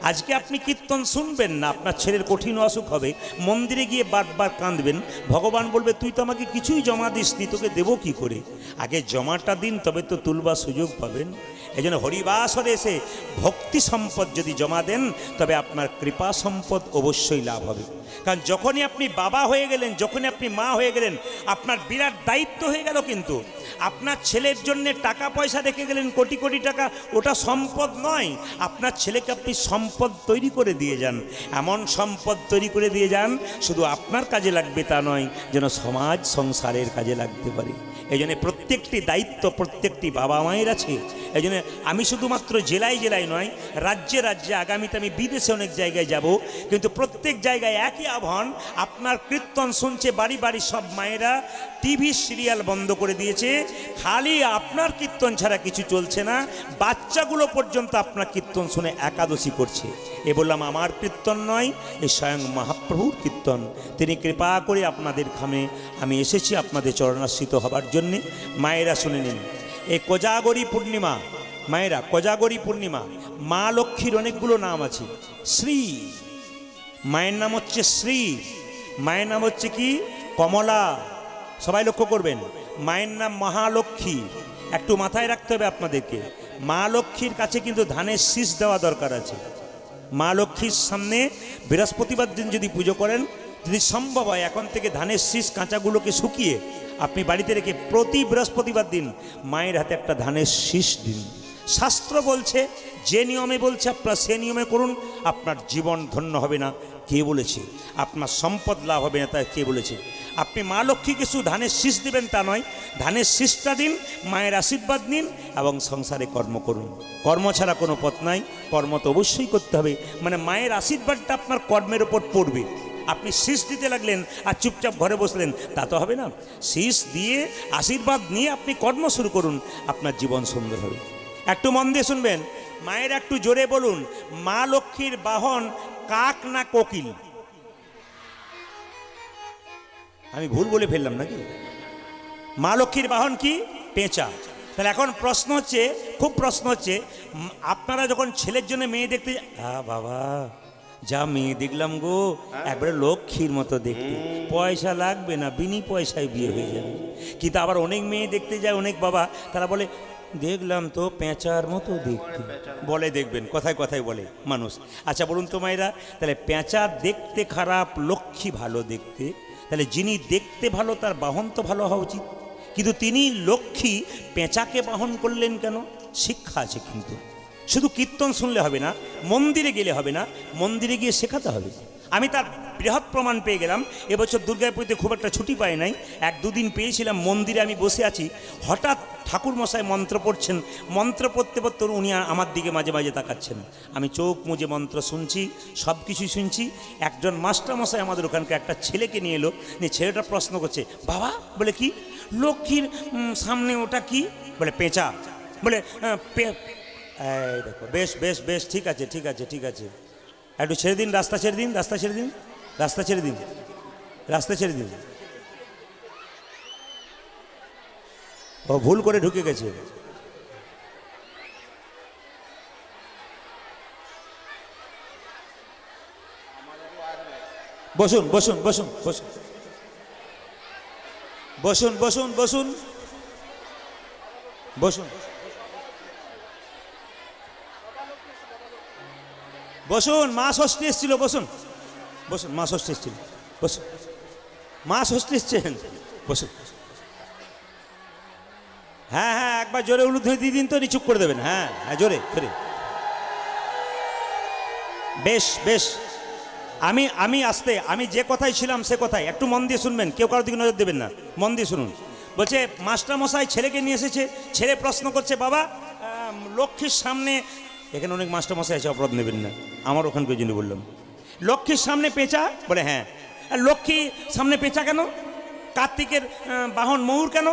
আজকে আপনি কীর্তন শুনবেন না, আপনার ছেলের কঠিন অসুখ হবে, মন্দিরে গিয়ে বারবার কাঁদবেন, ভগবান বলবে তুই তো আমাকে কিছুই জমা দিসনি, তোকে দেবো কি করে? আগে জমাটা দিন, তবে তো তুলবার সুযোগ পাবেন। এই জন্য হরিবাসরে এসে ভক্তি সম্পদ যদি জমা দেন, তবে আপনার কৃপা সম্পদ অবশ্যই লাভ হবে। কারণ যখনই আপনি বাবা হয়ে গেলেন, যখনই আপনি মা হয়ে গেলেন, আপনার বিরাট দায়িত্ব হয়ে গেল। কিন্তু আপনার ছেলের জন্য টাকা পয়সা রেখে গেলেন কোটি কোটি টাকা, ওটা সম্পদ নয়। আপনার ছেলেকে আপনি সম্পদ তৈরি করে দিয়ে যান, এমন সম্পদ তৈরি করে দিয়ে যান শুধু আপনার কাজে লাগবে তা নয়, যেন সমাজ সংসারের কাজে লাগতে পারে। এই জন্য প্রত্যেকটি দায়িত্ব প্রত্যেকটি বাবা মায়ের আছে। এই জন্য আমি শুধুমাত্র জেলায় জেলায় নয়, রাজ্যে রাজ্যে, আগামীতে আমি বিদেশে অনেক জায়গায় যাব, কিন্তু প্রত্যেক জায়গায় একই আহ্বান। আপনার কীর্তন শুনছে বাড়ি বাড়ি সব মায়েরা, টিভি সিরিয়াল বন্ধ করে দিয়েছে, খালি আপনার কীর্তন ছাড়া কিছু চলছে না। বাচ্চাগুলো পর্যন্ত আপনার কীর্তন শুনে একাদশী করছে। এ বললাম আমার কীর্তন নয়, এ স্বয়ং মহাপ্রভুর কীর্তন। তিনি কৃপা করে আপনাদের খামে আমি এসেছি আপনাদের চরণাশ্রিত হবার জন্যে। মায়েরা শুনে নিন, এই কোজাগরী পূর্ণিমা, মায়েরা কোজাগরী পূর্ণিমা, মা লক্ষ্মীর অনেকগুলো নাম আছে। শ্রী, মায়ের নাম হচ্ছে শ্রী, মায়ের নাম হচ্ছে কি কমলা। সবাই লক্ষ্য করবেন, মায়ের নাম মহালক্ষ্মী। একটু মাথায় রাখতে হবে আপনাদেরকে, মা লক্ষ্মীর কাছে কিন্তু ধানের শীষ দেওয়া দরকার আছে। মা লক্ষ্মীর সামনে বৃহস্পতিবার দিন যদি পুজো করেন, যদি সম্ভব হয় এখন থেকে ধানের শীষ কাঁচাগুলোকে শুকিয়ে আপনি বাড়িতে রেখে প্রতি বৃহস্পতিবার দিন মায়ের হাতে একটা ধানের শীষ দিন। শাস্ত্র বলছে, যে নিয়মে বলছে আপনার সে নিয়মে করুন, আপনার জীবন ধন্য হবে না কে বলেছে? আপনার সম্পদ লাভ হবে না তাই কে বলেছে? আপনি মা লক্ষ্মীকে শুধু ধানের শীষ দিবেন তা নয়, ধানের শীষটা দিন, মায়ের আশীর্বাদ নিন এবং সংসারে কর্ম করুন। কর্ম ছাড়া কোনো পথ নাই, কর্ম তো অবশ্যই করতে হবে। মানে মায়ের আশীর্বাদটা আপনার কর্মের ওপর পড়বে। আপনি শীষ দিতে লাগলেন আর চুপচাপ ঘরে বসলেন, তা তো হবে না। শীষ দিয়ে আশীর্বাদ নিয়ে আপনি কর্ম শুরু করুন, আপনার জীবন সুন্দর হবে। একটু মন দিয়ে শুনবেন, মায়ের একটু জোরে বলুন, মা লক্ষ্মীর বাহন কাক না কোকিল? আমি ভুল বলে ফেললাম নাকি? মা লক্ষ্মীর বাহন কি? পেঁচা। তাহলে এখন প্রশ্ন হচ্ছে, খুব প্রশ্ন হচ্ছে, আপনারা যখন ছেলের জন্য মেয়ে দেখতে, বাবা যা মেয়ে দেখলাম গো, একবারে লক্ষ্মীর মতো দেখতে, পয়সা লাগবে না, বিনি পয়সায় বিয়ে হয়ে যাবে। কিন্তু আবার অনেক মেয়ে দেখতে যায় অনেক বাবা, তারা বলে দেখলাম তো পেঁচার মতো দেখতে, বলে দেখবেন কথায় কথায় বলে মানুষ। আচ্ছা বলুন তো মায়েরা, তাহলে পেঁচা দেখতে খারাপ, লক্ষ্মী ভালো দেখতে, তাহলে যিনি দেখতে ভালো তার বাহন তো ভালো হওয়া উচিত। কিন্তু তিনি লক্ষ্মী পেঁচাকে বাহন করলেন কেন? শিক্ষা আছে। কিন্তু শুধু কীর্তন শুনলে হবে না, মন্দিরে গেলে হবে না, মন্দিরে গিয়ে শেখাতে হবে। আমি তার বৃহৎ প্রমাণ পেয়ে গেলাম। এবছর দুর্গাপুরীতে খুব একটা ছুটি পাই নাই, 1-2 দিন পেয়েছিলাম। মন্দিরে আমি বসে আছি, হঠাৎ ঠাকুরমশাই মন্ত্র পড়ছেন, মন্ত্র পড়তে পড়তে উনি আমার দিকে মাঝে মাঝে তাকাচ্ছেন। আমি চোখ মুজে মন্ত্র শুনছি, সব কিছুই শুনছি। একজন মাস্টারমশাই আমাদের ওখানকার একটা ছেলেকে নিয়ে এলো, নিয়ে ছেলেটা প্রশ্ন করছে, বাবা বলে কি লক্ষ্মীর সামনে ওটা কি? বলে পেঁচা। বলে এই দেখো, বেশ বেশ বেশ, ঠিক আছে ঠিক আছে ঠিক আছে, একটু ছেড়ে দিন, রাস্তা ছেড়ে দিন, রাস্তা ছেড়ে দিন, রাস্তা ছেড়ে দিন, রাস্তা ছেড়ে দিন। ও ভুল করে ঢুকে গেছে। বসুন বসুন বসুন বসুন বসুন বসুন বসুন বসুন বসুন। মা ষষ্ঠী এসেছিল, বসুন বসুন, মা ষষ্ঠী এসেছিল, বসুন, মা ষষ্ঠী এসছেন, বসুন। হ্যাঁ হ্যাঁ, একবার জোরে উলুধ্বনি দিয়ে দিন তো, চুপ করে দেবেন। হ্যাঁ হ্যাঁ, জোরে জোরে। বেশ বেশ, আমি আসতে, আমি যে কথাই ছিলাম সে কথাই, একটু মন দিয়ে শুনবেন, কেউ কারোর দিকে নজর দেবেন না, মন দিয়ে শুনুন। বলছে মাস্টারমশাই ছেলেকে নিয়ে এসেছে, ছেলে প্রশ্ন করছে, বাবা লক্ষ্মীর সামনে, এখানে অনেক মাস্টারমশাই আছে, অপরাধ নেবেন না, আমার ওখানকার জন্য বললাম, লক্ষ্মীর সামনে পেঁচা? বলে হ্যাঁ। লক্ষ্মী সামনে পেঁচা কেন? কার্তিকের বাহন ময়ূর কেন?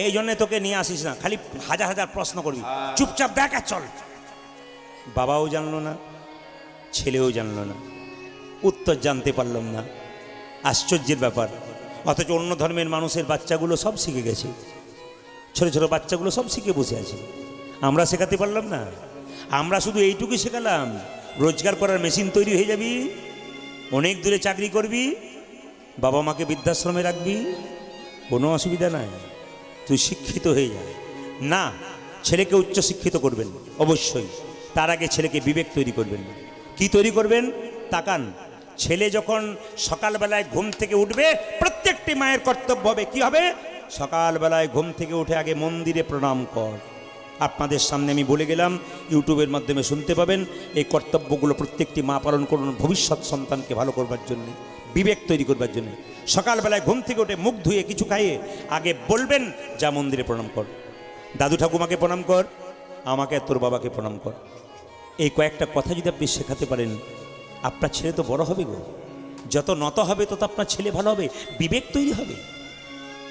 এই জন্যে তোকে নিয়ে আসিস না, খালি হাজার হাজার প্রশ্ন করবি, চুপচাপ দেখ আর চল। বাবাও জানলো না, ছেলেও জানলো না, উত্তর জানতে পারলাম না। আশ্চর্যের ব্যাপার। অথচ অন্য ধর্মের মানুষের বাচ্চাগুলো সব শিখে গেছে, ছোটো ছোটো বাচ্চাগুলো সব শিখে বসে আছে, আমরা শেখাতে পারলাম না। আমরা শুধু এইটুকু শেখালাম, রোজগার করার মেশিন তৈরি হয়ে যাবি, অনেক দূরে চাকরি করবি, বাবা মাকে বৃদ্ধাশ্রমে রাখবি, কোনো অসুবিধা নাই, তুই শিক্ষিত হয়ে যা। না, ছেলেকে উচ্চশিক্ষিত করবেন অবশ্যই, তার আগে ছেলেকে বিবেক তৈরি করবেন। কি তৈরি করবেন? তাকান, ছেলে যখন সকালবেলায় ঘুম থেকে উঠবে, প্রত্যেকটি মায়ের কর্তব্য হবে, কি হবে? সকালবেলায় ঘুম থেকে উঠে আগে মন্দিরে প্রণাম কর। আপনাদের সামনে আমি বলে গেলাম, ইউটিউবের মাধ্যমে শুনতে পাবেন। এই কর্তব্যগুলো প্রত্যেকটি মা পালন করুন ভবিষ্যৎ সন্তানকে ভালো করবার জন্য, বিবেক তৈরি করবার জন্য। সকালবেলায় ঘুম থেকে উঠে মুখ ধুয়ে কিছু খাইয়ে আগে বলবেন, যা মন্দিরে প্রণাম কর, দাদু ঠাকুমাকে প্রণাম কর, আমাকে তোর বাবাকে প্রণাম কর। এই কয়েকটা কথা যদি আপনি শেখাতে পারেন, আপনার ছেলে তো বড় হবে গো। যত নত হবে তত আপনার ছেলে ভালো হবে, বিবেক তৈরি হবে।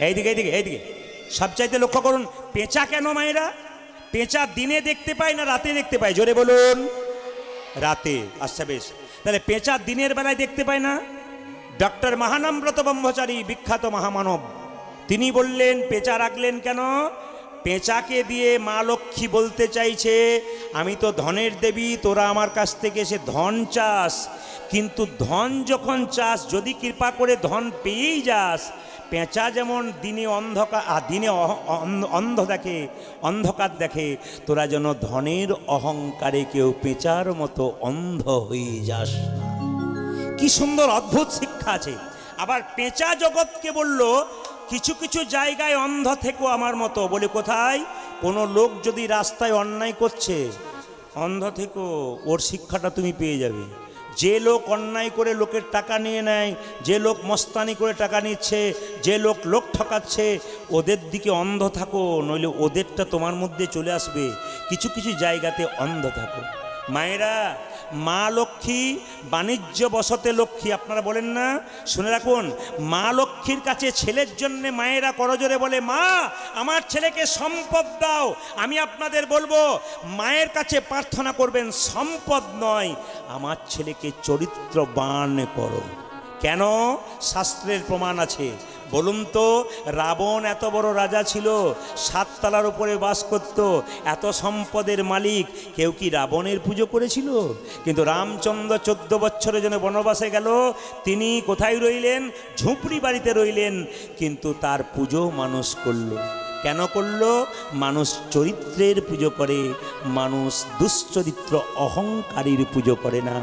এইদিকে এইদিকে এইদিকে সবচাইতে লক্ষ্য করুন, পেঁচা কেন মায়েরা? পেঁচা দিনে দেখতে পায় না রাতে দেখতে পায়? জোরে বলুন। রাতে। আচ্ছা বেশ, তাহলে পেঁচা দিনের বেলায় দেখতে পায় না? ডক্টর মহানামব্রত ব্রহ্মচারী, বিখ্যাত মহামানব, তিনি বললেন পেঁচা রাখলেন কেন? পেঁচাকে দিয়ে মা লক্ষ্মী বলতে চাইছে, আমি তো ধনের দেবী, তোরা আমার কাছ থেকে এসে ধন চাস, কিন্তু ধন যখন চাস, যদি কৃপা করে ধন পেয়েই যাস, পেঁচা যেমন দিনে অন্ধ দেখে, অন্ধকার দেখে, তোরা যেন ধনের অহংকারে কেউ পেঁচার মতো অন্ধ হয়ে যাস না। কি সুন্দর অদ্ভুত শিক্ষা আছে। আবার পেঁচা জগৎকে বলল, কিছু কিছু জায়গায় অন্ধ থেকো আমার মতো। বলে কোথায়? কোনো লোক যদি রাস্তায় অন্যায় করছে, অন্ধ থেকো, ওর শিক্ষাটা তুমি পেয়ে যাবে। যে লোক অন্যায় করে লোকের টাকা নিয়ে নেয়, যে লোক মস্তানি করে টাকা নিচ্ছে, যে লোক ঠকাচ্ছে, ওদের দিকে অন্ধ থাকো, নইলে ওদেরটা তোমার মধ্যে চলে আসবে। কিছু কিছু জায়গাতে অন্ধ থাকো। মায়েরা, মা লক্ষ্মী বাণিজ্য বসতে লক্ষ্মী, আপনারা বলেন না? শুনে রাখুন, মা লক্ষ্মীর কাছে ছেলের জন্য মায়েরা করজোরে বলে, মা আমার ছেলেকে সম্পদ দাও। আমি আপনাদের বলবো, মায়ের কাছে প্রার্থনা করবেন সম্পদ নয়, আমার ছেলেকে চরিত্রবান করো। কেন? শাস্ত্রের প্রমাণ আছে। বলুন তো, রাবণ এত বড় রাজা ছিল, 7 তলার উপরে বাস করত, এত সম্পদের মালিক, কেউ কি রাবণের পুজো করেছিল? কিন্তু রামচন্দ্র 14 বছরের জন্য বনবাসে গেল, তিনি কোথায় রইলেন? ঝুপড়ি বাড়িতে রইলেন, কিন্তু তার পুজো মানুষ করলো। কেন করলো? মানুষ চরিত্রের পুজো করে, মানুষ দুশ্চরিত্র অহংকারীর পুজো করে না।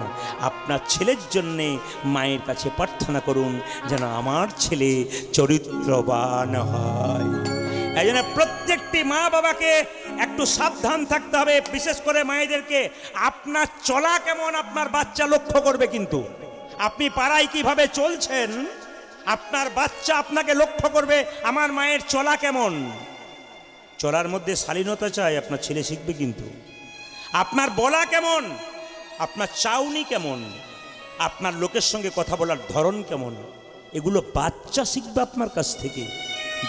আপনার ছেলের জন্যে মায়ের কাছে প্রার্থনা করুন, যেন আমার ছেলে চরিত্রবান হয়। এই জন্য প্রত্যেকটি মা বাবাকে একটু সাবধান থাকতে হবে, বিশেষ করে মায়েদেরকে। আপনার চলা কেমন আপনার বাচ্চা লক্ষ্য করবে, কিন্তু আপনি পাড়ায় কিভাবে চলছেন, আপনার বাচ্চা আপনাকে লক্ষ্য করবে, আমার মায়ের চলা কেমন। চলার মধ্যে শালীনতা চাই, আপনার ছেলে শিখবে। কিন্তু আপনার বলা কেমন, আপনার চাউনি কেমন, আপনার লোকের সঙ্গে কথা বলার ধরন কেমন, এগুলো বাচ্চা শিখবে আপনার কাছ থেকে।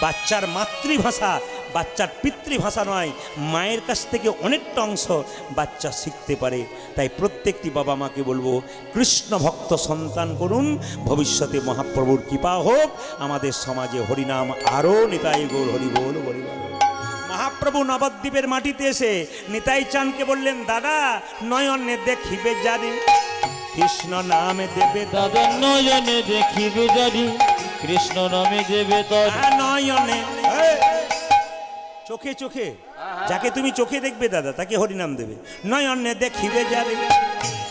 বাচ্চার মাতৃভাষা বাচ্চার পিতৃভাষা নয়, মায়ের কাছ থেকে অনেকটা অংশ বাচ্চা শিখতে পারে। তাই প্রত্যেকটি বাবা মাকে বলবো, কৃষ্ণ ভক্ত সন্তান করুন, ভবিষ্যতে মহাপ্রভুর কৃপা হোক, আমাদের সমাজে হরিনাম আরও নিতাই গৌর হরি বল হরি বল। মহাপ্রভু নবদ্বীপের মাটিতে এসে নিতাই চাঁদকে বললেন, দাদা নয়নে দেখিবে জানি কৃষ্ণ নামে দেবে, দাদা নয়নে দেখিবে জানি কৃষ্ণ নামে দেবে তোর। নয়নে, চোখে চোখে, যাকে তুমি চোখে দেখবে দাদা তাকে হরিনাম দেবে। নয়নে দেখিবে জানি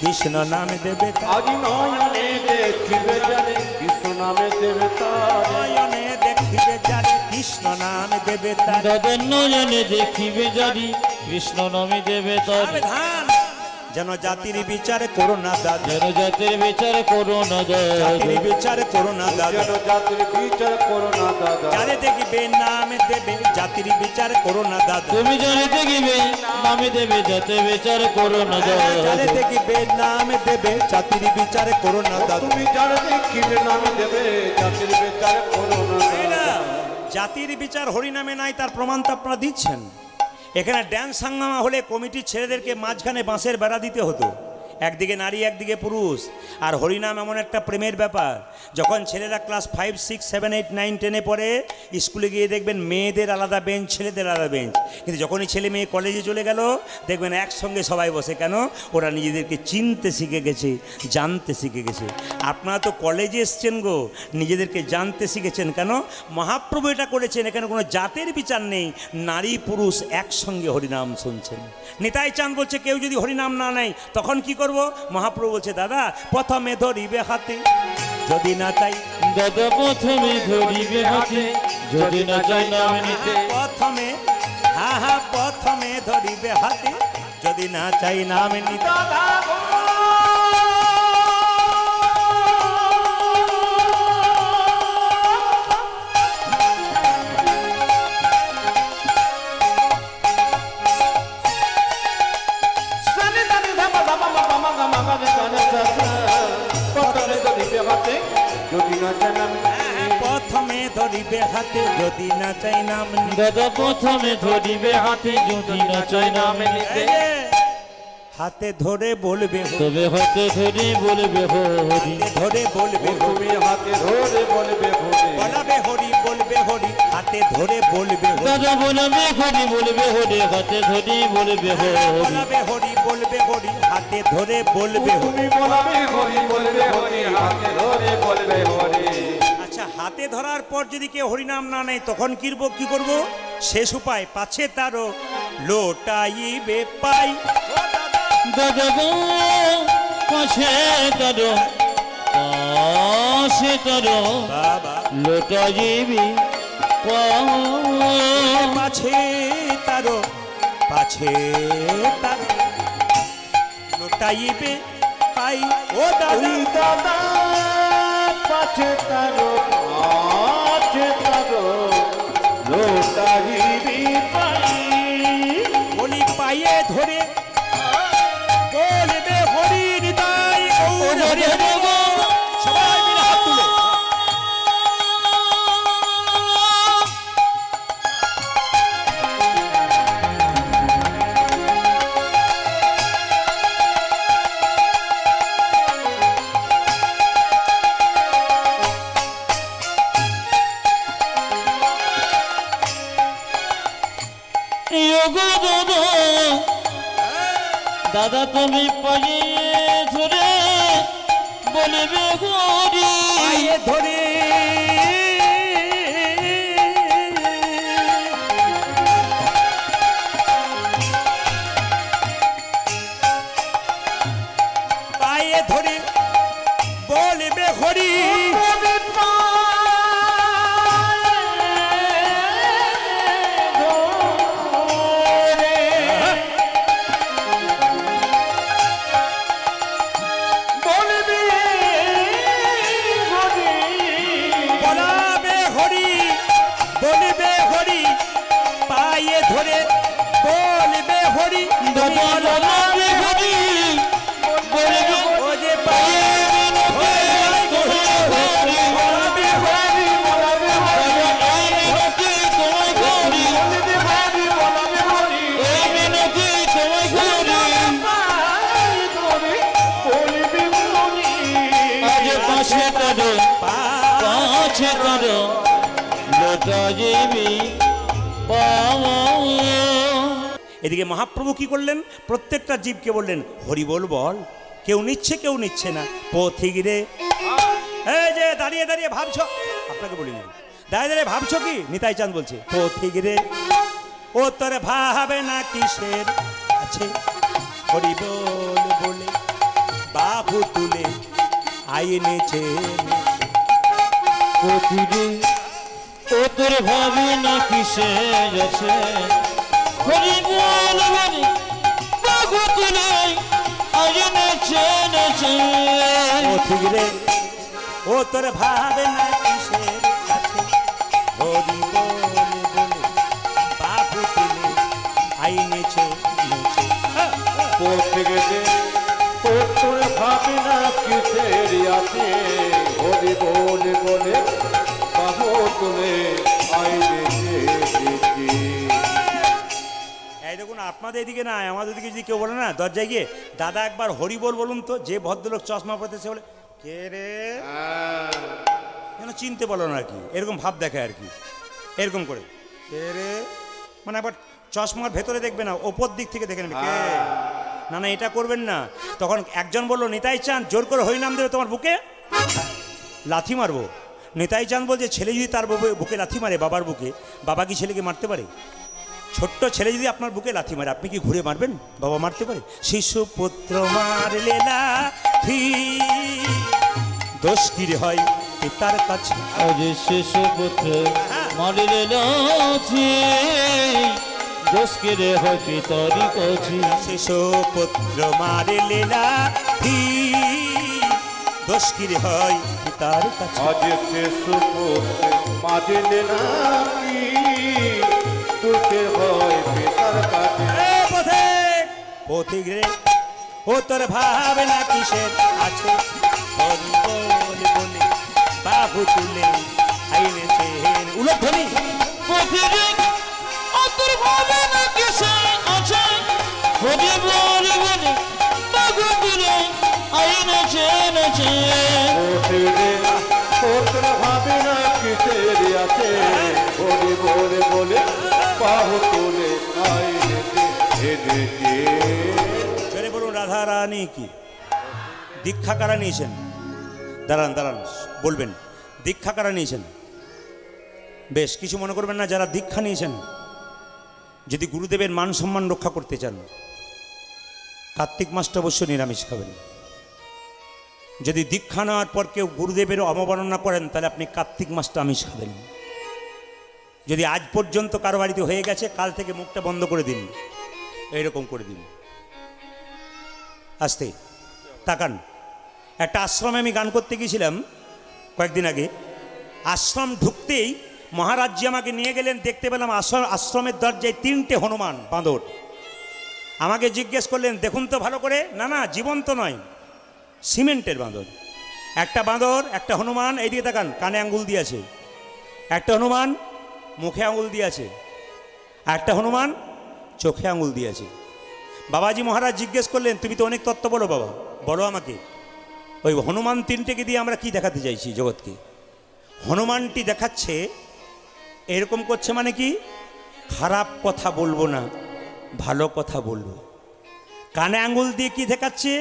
কৃষ্ণ নামে দেবে, আজি নয়নে দেখিবে জানি কৃষ্ণ নামে দেবে তোর। নয়নে দেখিবে জানি কৃষ্ণ নামে দেবে তার। দাদা নয়নে দেখিবে জানি কৃষ্ণ নামে দেবে তোর। ধান যেন জাতির বিচার করো না দাদা, যেন জাতির বিচার করো না দাদা, জাতির বিচার করো না দাদা, যেন জাতির বিচার করো না দাদা। যারে দেখিবে নামে দেবে জাতির বিচার করো না দাদা, তুমি যারে দেখিবে নামে দেবে জাতির বিচার করো না দাদা, যারে দেখিবে নামে দেবে জাতির বিচার করো না দাদা। তুমি যারে দেখিবে নামে দেবে জাতির বিচার করো না দাদা। জাতির বিচার হরিনামে নাই, তার প্রমাণ তো আপনারা দিচ্ছেন। এখানে ড্যান্স হাঙ্গামা হলে কমিটির ছেলেদেরকে মাঝখানে বাঁশের বেড়া দিতে হতো, একদিকে নারী একদিকে পুরুষ। আর হরিনাম এমন একটা প্রেমের ব্যাপার, যখন ছেলেরা ক্লাস 5, 6, 7, 8, 9, 10-এ পড়ে স্কুলে গিয়ে দেখবেন মেয়েদের আলাদা বেঞ্চ, ছেলেদের আলাদা বেঞ্চ। কিন্তু যখনই ছেলে মেয়ে কলেজে চলে গেল দেখবেন একসঙ্গে সবাই বসে। কেন? ওরা নিজেদেরকে চিনতে শিখে গেছে, জানতে শিখে গেছে। আপনারা তো কলেজে এসছেন গো, নিজেদেরকে জানতে শিখেছেন। কেন? মহাপ্রভু এটা করেছেন, এখানে কোনো জাতের বিচার নেই, নারী পুরুষ একসঙ্গে হরিনাম শুনছেন। নিতাই চাঁদ বলছে কেউ যদি হরিনাম না নেয় তখন কি করব? মহাপ্রভু বলছে দাদা প্রথমে ধরিবে হাতে, যদি না চাই দাদা প্রথমে ধরিবে হাতে, যদি না চাই নাম নিতে। প্রথমে প্রথমে ধরিবে হাতে, যদি না চাই নাম নিতে। প্রথমে ধরিবে হাতে, যদি না চাই নাম নিতে। দাদা প্রথমে ধরিবে হাতে, যদি না চাই নাম নিতে। হাতে ধরে বলবে তবে হাতে ধরে বলবে হরি, ধরে বলবে তুমি হাতে ধরে বলবে হরি। বলাবে হরি, বলবে হরি, হাতে ধরে বলবে হরি। দাদা বলবে হরি, বলবে হরি, হাতে ধরে বলবে হরি। বলাবে হরি, বলবে হরি, হাতে ধরে বলবে হরি। তুমি বলবে হরি, বলবে হরি, হাতে ধরে বলবে হরি। আচ্ছা, হাতে ধরার পর যদি কেউ হরিনাম না নেয় তখন কি করব? শেষ উপায়, পাছে তারও লোটাইবে পাই। দাদা গো পাশে তারো, পাশে তারো বাবা লোটা যাবি পাছে তারও, পাছে তার লোটাইবে পাই। ও দাদা দাদা পাছে তারো, পাছে তারো লোটা যাবি পাই। বলি পায়ে ধরে বলবে হরি নিতাই গৌর হরি হরি গো। সবাই মিলে হাত তুলে দাদা তুমি পায়ে ধরে বলবে হরি, পায়ে ধরে পায়ে ধরে বলবে হরি। ধরে বলবে হরি, বলবে হরি, বলবে ও যে পায়ে বলবে হরি, বলবে হরি, তোমায় হরি, বলবে হরি, বলবে হরি, এই মিনতি তোমায় হরি, বলবে হরি। আজ পাশে করো, পাশে করো লোটা যাবি। এদিকে মহাপ্রভু কি করলেন? প্রত্যেকটা জীবকে বললেন হরি বল বল। কেউ নিচ্ছে, কেউ নিচ্ছে না। পথিক রে, এই যে দাঁড়িয়ে দাঁড়িয়ে ভাবছো, আপনাকে বলিনি, দাঁড়িয়ে দাঁড়িয়ে ভাবছো কি? নিতাই চাঁদ বলছে পথিক রে, ও তোর ভাবে না কিসের আছে, হরি বল বলে বাহু তুলে আইনেছে। পথিক রে, ও তোর ভাবে না কিসের আছে, হরি বল বলে বাহু তুলে আইনেছে। পথিক রে, ও তোর ভাবে না কিসের আছে, হরি বল বলে বাহু তুলে আইনেছে। পথিক রে, ও তোর ভাবে না কিসের আছে, হরি বল বলে বাহু তুলে আইনেছে। এই দেখুন আপনাদের এদিকে না, আমাদের দিকে যদি কেউ বলে না দরজায় গিয়ে, দাদা একবার হরি বল বলুন তো, যে ভদ্রলোক চশমা পড়তে সে বলে কে রে, যেন চিনতে পারলো না আর কি, এরকম ভাব দেখায় আর কি, এরকম করে কে রে, মানে আবার চশমার ভেতরে দেখবে না, ওপর দিক থেকে দেখে নেবে কে। না না, এটা করবেন না। তখন একজন বললো নিতাই চাঁদ জোর করে হরিনাম দেবে তোমার বুকে, লাথি মারবো। নিতাই চাঁদ বলছে ছেলে যদি তার বুকে লাথি মারে, বাবার বুকে, বাবা কি ছেলেকে মারতে পারে? ছোট্ট ছেলে যদি আপনার বুকে লাথি মারে, আপনি কি ঘুরে মারবেন? বাবা মারতে পারে? শিশু পুত্র মারলে লাথি, দোষ কি রে হয় পিতার কাছে। আজ শিশু পুত্র মারিলে লাথি, দোষ কি রে হয় পিতার কাছে। শিশু পুত্র মারলে লাথি, দোষ কি রে হয় পিতার কাছে। আজ শিশু পুত্র মারিলে লাথি, দুঃখের হয় পিতার কাছে। পথিক রে ও তোর ভাবনা কিসের আছে, হরি বল বলে বাহু তুলে আইনেছে উলধ্বনি। পথিক ও তোর ভাবনা কিসের আছে, হরি বল বলে বাহু তুলে আইনেছে নেছে। পুত্র ভাবে না কিসের আছে, হরি বল বলে বাহু তুলে আইনেছে এনেছে। জোরে বলুন রাধা রানী কি। দীক্ষা কারা নিয়েছেন? দাঁড়ান দাঁড়ান, বলবেন দীক্ষা কারা নিয়েছেন? বেশ, কিছু মনে করবেন না। যারা দীক্ষা নিয়েছেন, যদি গুরুদেবের মান সম্মান রক্ষা করতে চান, কার্তিক মাসটা অবশ্যই নিরামিষ খাবেন। যদি দীক্ষা নেওয়ার পর কেউ গুরুদেবের অবমাননা করেন, তাহলে আপনি কার্তিক মাসটা আমিষ খাবেন। যদি আজ পর্যন্ত কারো বাড়িতে হয়ে গেছে, কাল থেকে মুখটা বন্ধ করে দিন, এইরকম করে দিন। আস্তে তাকান। একটা আশ্রমে আমি গান করতে গিয়েছিলাম কয়েকদিন আগে। আশ্রম ঢুকতেই মহারাজজি আমাকে নিয়ে গেলেন, দেখতে পেলাম আশ্রমের দরজায় 3টে হনুমান বাঁদর। আমাকে জিজ্ঞেস করলেন দেখুন তো ভালো করে। না না, জীবন্ত নয়, সিমেন্টের বাঁদর। একটা বাঁদর, একটা হনুমান, এইদিকে তাকান, কানে আঙ্গুল দিয়েছে। একটা হনুমান মুখে আঙ্গুল দিয়েছে, একটা হনুমান চোখে আঙ্গুল দিয়েছে। বাবাজি মহারাজ জিজ্ঞেস করলেন তুমি তো অনেক তত্ত্ব বলো বাবা, বলো আমাকে ওই হনুমান 3টেকে দিয়ে আমরা কি দেখাতে চাইছি জগৎকে? হনুমানটি দেখাচ্ছে এরকম করছে, মানে কি, খারাপ কথা বলবো না, ভালো কথা বলবো। কানে আঙ্গুল দিয়ে কি দেখাচ্ছে?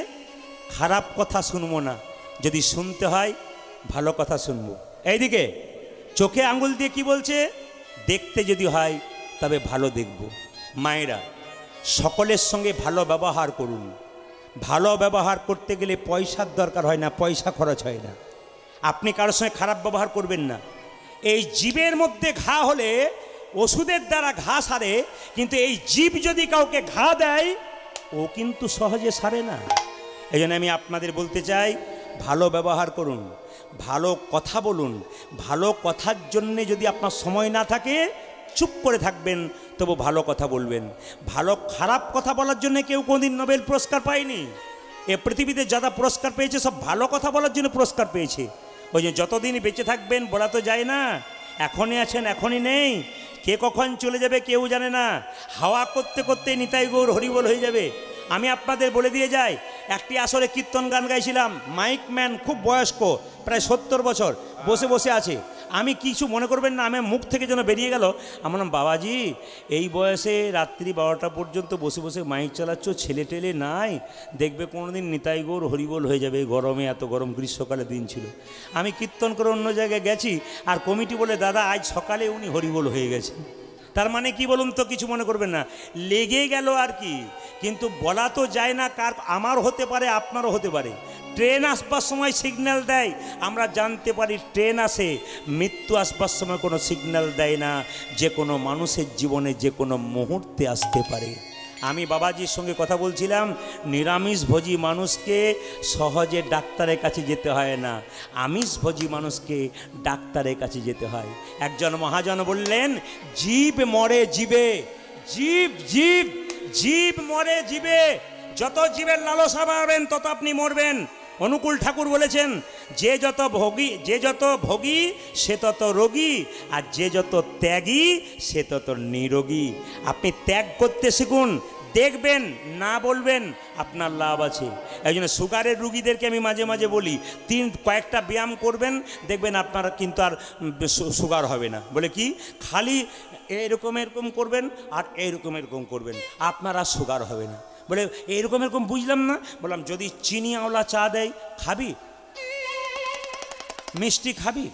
খারাপ কথা শুনবো না, যদি শুনতে হয় ভালো কথা শুনবো। এইদিকে চোখে আঙ্গুল দিয়ে কি বলছে? দেখতে যদি হয় তবে ভালো দেখব। মায়েরা, সকলের সঙ্গে ভালো ব্যবহার করুন। ভালো ব্যবহার করতে গেলে পয়সার দরকার হয় না, পয়সা খরচ হয় না। আপনি কারোর সঙ্গে খারাপ ব্যবহার করবেন না। এই জীবের মধ্যে ঘা হলে ওষুধের দ্বারা ঘা সারে, কিন্তু এই জীব যদি কাউকে ঘা দেয় ও কিন্তু সহজে সারে না। এই জন্য আমি আপনাদের বলতে চাই, ভালো ব্যবহার করুন, ভালো কথা বলুন। ভালো কথার জন্যে যদি আপনার সময় না থাকে, চুপ করে থাকবেন, তবু ভালো কথা বলবেন। ভালো খারাপ কথা বলার জন্য কেউ কোনোদিন নোবেল পুরস্কার পায়নি। এ পৃথিবীতে যারা পুরস্কার পেয়েছে সব ভালো কথা বলার জন্য পুরস্কার পেয়েছে। ওই যে যতদিন বেঁচে থাকবেন বলা তো যায় না, এখনই আছেন এখনই নেই, কে কখন চলে যাবে কেউ জানে না। হাওয়া করতে করতে নিতাই গৌর হরিবল হয়ে যাবে। আমি আপনাদের বলে দিয়ে যাই, একটি আসরে কীর্তন গান গাইছিলাম। মাইক ম্যান খুব বয়স্ক, প্রায় 70 বছর, বসে বসে আছে। আমি কিছু মনে করবেন না, আমার মুখ থেকে যেন বেরিয়ে গেল, আমার নাম বাবাজি এই বয়সে রাত্রি 12টা পর্যন্ত বসে বসে মাইক চালাচ্ছ, ছেলে টেলে নাই, দেখবে কোনোদিন নিতাই গৌর হরিবল হয়ে যাবে। গরমে, এত গরম, গ্রীষ্মকালে দিন ছিল। আমি কীর্তন করে অন্য জায়গায় গেছি, আর কমিটি বলে দাদা আজ সকালে উনি হরিবল হয়ে গেছেন। তার মানে কি বলুন তো, কিছু মনে করবেন না, লেগে গেল আর কি। কিন্তু বলা তো যায় না কার, আমার হতে পারে আপনারও হতে পারে। ট্রেন আসবার সময় সিগন্যাল দেয়, আমরা জানতে পারি ট্রেন আসে। মৃত্যু আসবার সময় কোনো সিগন্যাল দেয় না, যে কোনো মানুষের জীবনে যে কোনো মুহূর্তে আসতে পারে। আমি বাবাজির সঙ্গে কথা বলছিলাম, নিরামিষভোজী মানুষকে সহজে ডাক্তারের কাছে যেতে হয় না, আমিষভোজী মানুষকে ডাক্তারের কাছে যেতে হয়। একজন মহাজন বললেন, জীব মরে জীবে, জীব জীব জীব মরে জীবে। যত জীবের লালসা বাড়বেন তত আপনি মরবেন। অনুকূল ঠাকুর বলেছেন, যে যত ভোগী সে তত রোগী, আর যে যত ত্যাগী সে তত নিরোগী। আপনি ত্যাগ করতে শিখুন, দেখবেন না বলবেন আপনার লাভ আছে। এই জন্য সুগারের রুগীদেরকে আমি মাঝে মাঝে বলি, কয়েকটা ব্যায়াম করবেন, দেখবেন আপনার কিন্তু আর সুগার হবে না। বলে কি, খালি এরকম করবেন আর এরকম করবেন, আপনার আর সুগার হবে না। বলে এরকম বুঝলাম না। বললাম, যদি চিনি আওলা চা দেয় খাবি, মিষ্টি খাবি,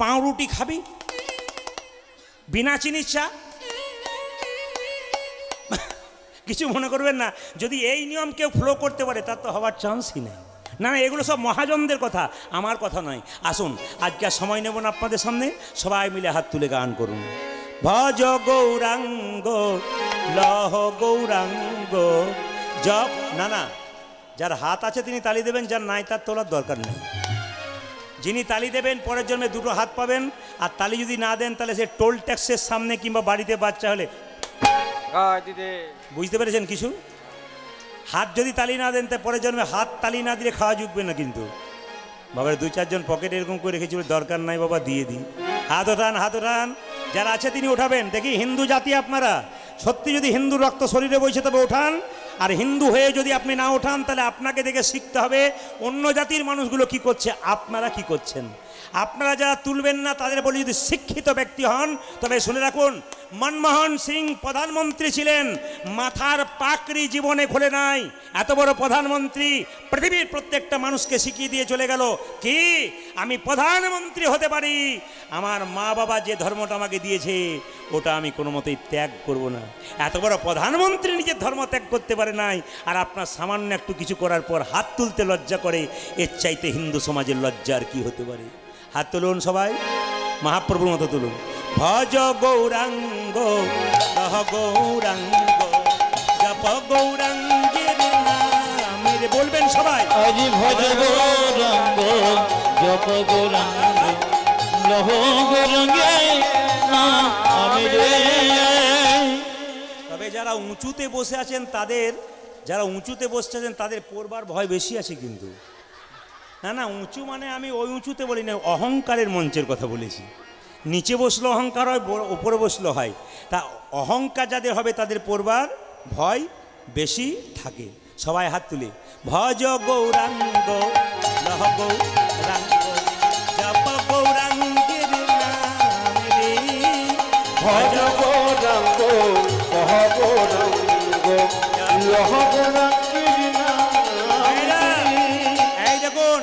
পাউরুটি খাবি, বিনা চিনির চা, কিছু মনে করবেন না। যদি এই নিয়ম কেউ ফলো করতে পারে তার তো হওয়ার চান্সই নেই। না, এগুলো সব মহাজনদের কথা, আমার কথা নয়। আসুন, আজকে আর সময় নেব না আপনাদের সামনে, সবাই মিলে হাত তুলে গান করুন। ভজ গৌরাঙ্গ লহ গৌরাঙ্গ জপ। না, যার হাত আছে তিনি তালি দেবেন, যার নাই তার তোলার দরকার নেই। যিনি তালি দেবেন পরের জন্মে দুটো হাত পাবেন, আর তালি যদি না দেন তাহলে সে টোল ট্যাক্সের সামনে কিংবা বাড়িতে বাচ্চা হলে। বুঝতে পেরেছেন কিছু? হাত যদি তালি না দেন, তাই পরের জন্মে হাত তালি না দিলে খাওয়া জুটবে না। কিন্তু বাবার 2-4 জন পকেটে এরকম করে রেখেছিল, দরকার নাই বাবা, দিয়ে দিই। হাত ওঠান, যারা আছে তিনি উঠাবেন। দেখি, হিন্দু জাতি আপনারা, সত্যি যদি হিন্দু রক্ত শরীরে বইছে তবে ওঠান। আর হিন্দু হয়ে যদি আপনি না ওঠান, তাহলে আপনাকে দেখে শিখতে হবে অন্য জাতির মানুষগুলো কি করছে, আপনারা কি করছেন। আপনারা যারা তুলবেন না তাদের বলে যদি শিক্ষিত ব্যক্তি হন, তবে শুনে রাখুন, মনমোহন সিং প্রধানমন্ত্রী ছিলেন, মাথার পাকড়ি জীবনে খোলে নাই। এত বড় প্রধানমন্ত্রী পৃথিবীর প্রত্যেকটা মানুষকে শিখিয়ে দিয়ে চলে গেল কি, আমি প্রধানমন্ত্রী হতে পারি, আমার মা বাবা যে ধর্মটা আমাকে দিয়েছে ওটা আমি কোনো মতেই ত্যাগ করব না। এত বড় প্রধানমন্ত্রী নিজের ধর্ম ত্যাগ করতে পারে নাই, আর আপনার সামান্য একটু কিছু করার পর হাত তুলতে লজ্জা করে, এর চাইতে হিন্দু সমাজের লজ্জা আর কি হতে পারে। হাত তুলুন সবাই, মহাপ্রভুর মতো তুলুন। ভজ গৌরাঙ্গ লহ গৌরাঙ্গ জপ গৌরাঙ্গের নাম। বলবেন সবাই, আজি ভজ গৌরাঙ্গ জপ গৌরাঙ্গ লহ গৌরাঙ্গের নাম। তবে যারা উঁচুতে বসে আছেন তাদের পড়বার ভয় বেশি আছে। কিন্তু না, উঁচু মানে আমি ওই উঁচুতে বলি না, অহংকারের মঞ্চের কথা বলেছি। নিচে বসলো অহংকার হয়, উপরে বসলো হয়। তা অহংকার যাদের হবে তাদের পড়বার ভয় বেশি থাকে। সবাই হাত তুলে ভজ গৌরাঙ্গ লহ গৌরাঙ্গ জপ গৌরাঙ্গের নাম রে। ভজ গৌরাঙ্গ লহ গৌরাঙ্গ লহ গৌরাঙ্গের নাম। এই দেখুন,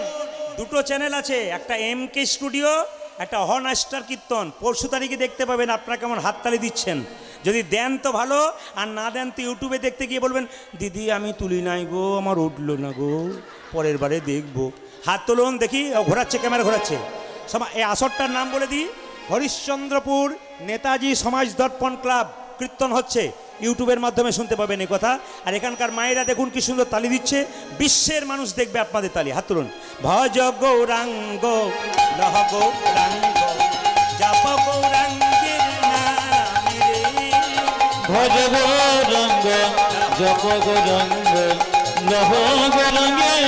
দুটো চ্যানেল আছে, একটা MK স্টুডিও, একটা হর্ন স্টার কীর্তন। 25 তারিখে দেখতে পাবেন আপনারা কেমন হাততালি দিচ্ছেন। যদি দেন তো ভালো, আর না দেন তো ইউটিউবে দেখতে গিয়ে বলবেন, দিদি আমি তুলি নাই গো, আমার উঠলো না গো, পরের বারে দেখবো। হাত তুলুন দেখি, ঘোরাচ্ছে, ক্যামেরা ঘোরাচ্ছে। সবাই এই আসরটার নাম বলে দিই, হরিশ্চন্দ্রপুর নেতাজি সমাজ দর্পণ ক্লাব কীর্তন হচ্ছে। ইউটিউবের মাধ্যমে শুনতে পাবেন এই কথা। আর এখানকার মায়েরা দেখুন কি সুন্দর তালি দিচ্ছে, বিশ্বের মানুষ দেখবে আপনাদের তালি। হাত তুলুন। ভজ গৌরাঙ্গ লহ গৌরাঙ্গ জপ গৌরাঙ্গের নাম রে। ভজ গৌরাঙ্গ জপ গৌরাঙ্গ লহ গৌরাঙ্গের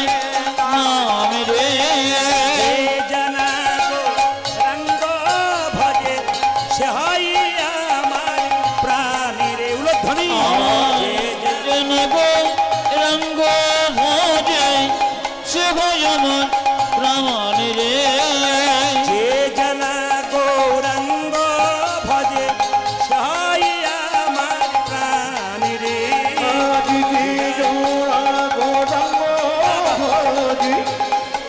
নাম রে। জানা গৌরাঙ্গ ভজে সে হয় আমার প্রাণী রে। উলধ্বনি। জন গৌরাঙ্গ ভজে সে হয় আমার প্রাণ রে। যে জানা গৌরাঙ্গ ভজে সে হয় আমার প্রাণী রে। আজি কি জোড়া গৌরাঙ্গ ভজি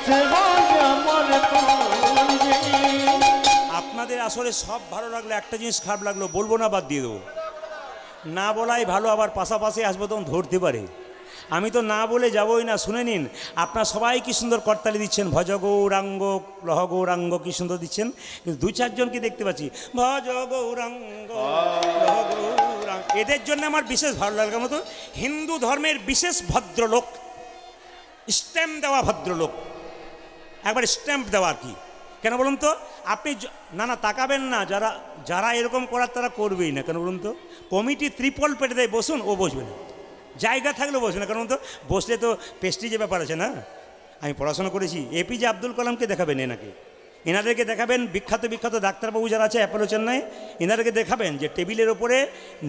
সে হয় আমার প্রাণ রে। আপনাদের আসলে সব ভালো লাগলো, একটা জিনিস খারাপ লাগলো, বলবো না, বাদ দিয়ে দেবো। না বলাই ভালো, আবার পাশাপাশি আসবো তখন ধরতে পারে। আমি তো না বলে যাবই না। শুনে নিন, আপনারা সবাই কি সুন্দর করতালি দিচ্ছেন, ভজ গৌরাঙ্গ লহ গৌরাঙ্গ কি সুন্দর দিচ্ছেন। কিন্তু 2-4 জনকে দেখতে পাচ্ছি ভজ গৌরাঙ্গ লহ গৌরাঙ্গ। এদের জন্য আমার বিশেষ ভালো লাগার মতো, হিন্দু ধর্মের বিশেষ ভদ্রলোক, স্ট্যাম্প দেওয়া ভদ্রলোক, একবার স্ট্যাম্প দেওয়া আর কি। কেন বলুন তো? আপনি না তাকাবেন না, যারা এরকম করার তারা করবেই না। কেন বলুন তো? কমিটি ত্রিপল পেটে দেয়, বসুন, ও বসবে না। জায়গা থাকলে বসবে না, কারণ তো বসলে তো পেস্টিজের ব্যাপার আছে না। আমি পড়াশোনা করেছি। এপিজে আব্দুল কালামকে দেখাবেন, এনাকে এনাদেরকে দেখাবেন, বিখ্যাত বিখ্যাত ডাক্তারবাবু যারা আছে অ্যাপোলো চেন্নাই, এনাদেরকে দেখাবেন যে টেবিলের ওপরে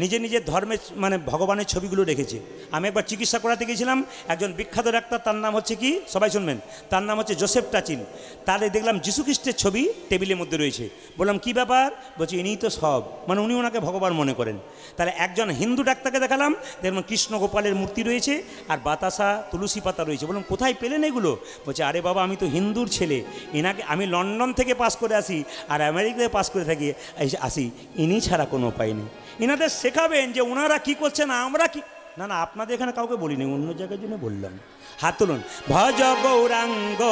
নিজে নিজের ধর্মের মানে ভগবানের ছবিগুলো রেখেছে। আমি একবার চিকিৎসা করাতে গেছিলাম, একজন বিখ্যাত ডাক্তার, তার নাম হচ্ছে কি, সবাই শুনবেন, তার নাম হচ্ছে জোসেফ টাচিন। তাহলে দেখলাম যিশু খ্রিস্টের ছবি টেবিলের মধ্যে রয়েছে। বললাম কি ব্যাপার? বলছি ইনিই তো সব, মানে উনি ওনাকে ভগবান মনে করেন। তাহলে একজন হিন্দু ডাক্তারকে দেখালাম, দেখলাম কৃষ্ণ গোপালের মূর্তি রয়েছে আর বাতাসা তুলসী পাতা রয়েছে। বললাম কোথায় পেলেন এগুলো? বলছে আরে বাবা আমি তো হিন্দুর ছেলে, এনাকে আমি লন্ডন থেকে পাস করে আসি আর আমেরিকায় পাস করে থাকি আসি, ইনি ছাড়া কোনো উপায় নেই। এনাদের শেখাবেন যে ওনারা কি করছেন, আমরা কি না। না আপনাদের এখানে কাউকে বলিনি, অন্য জায়গার জন্য বললাম। হাত তুলুন। ভজ গৌরাঙ্গ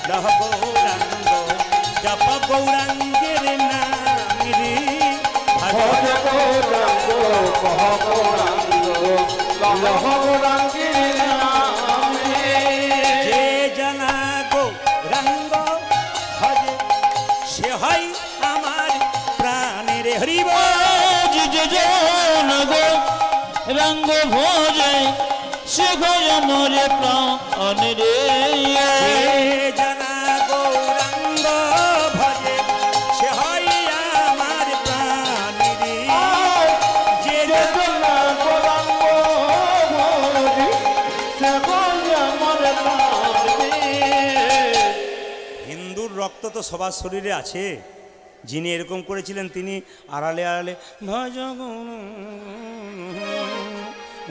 লহ গৌরাঙ্গ জপ গৌরাঙ্গের নাম রে, ভজ গৌরাঙ্গ কহ গৌরাঙ্গ লহ গৌরাঙ্গের নাম রে। যে জানা গৌরাঙ্গ ভজে সে হয় আমার প্রাণের হরিব। রঙ্গ ভোজে সে ভয় মরে প্রাণ রে। জানা গৌরাঙ্গ ভজে সে হয় আমার প্রাণ রে। যে জানা গৌরাঙ্গ ভজে সে ভয় মরে প্রাণ রে। হিন্দুর রক্ত তো সবার শরীরে আছে। যিনি এরকম করেছিলেন তিনি আড়ালে আড়ালে ভজ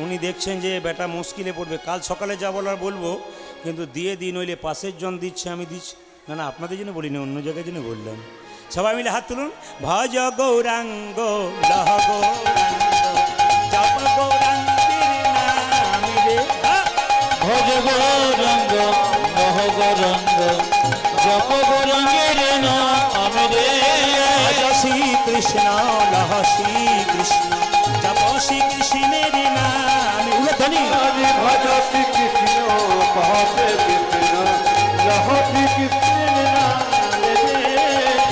উনি দেখছেন যে বেটা মুশকিলে পড়বে, কাল সকালে যা বলার বলবো, কিন্তু দিয়ে দিন নইলে পাশের জন দিচ্ছে আমি দিচ্ছি না। না আপনাদের জন্য বলিনি, অন্য জায়গায় জন্য বললাম। সবাই মিলে হাত তুলুন। ভজ গৌরাঙ্গ লহ গৌরাঙ্গ জপ গৌরাঙ্গের নাম রে। ভজ গৌরাঙ্গ লহ গৌরাঙ্গ জপ গৌরাঙ্গের নাম রে। ভজ শ্রী কৃষ্ণ লহ শ্রী কৃষ্ণ জপ শ্রী কৃষ্ণের নাম। উলধ্বনি। ভজ শ্রী কৃষ্ণ কহ শ্রী কৃষ্ণ লহ শ্রী কৃষ্ণের নাম রে।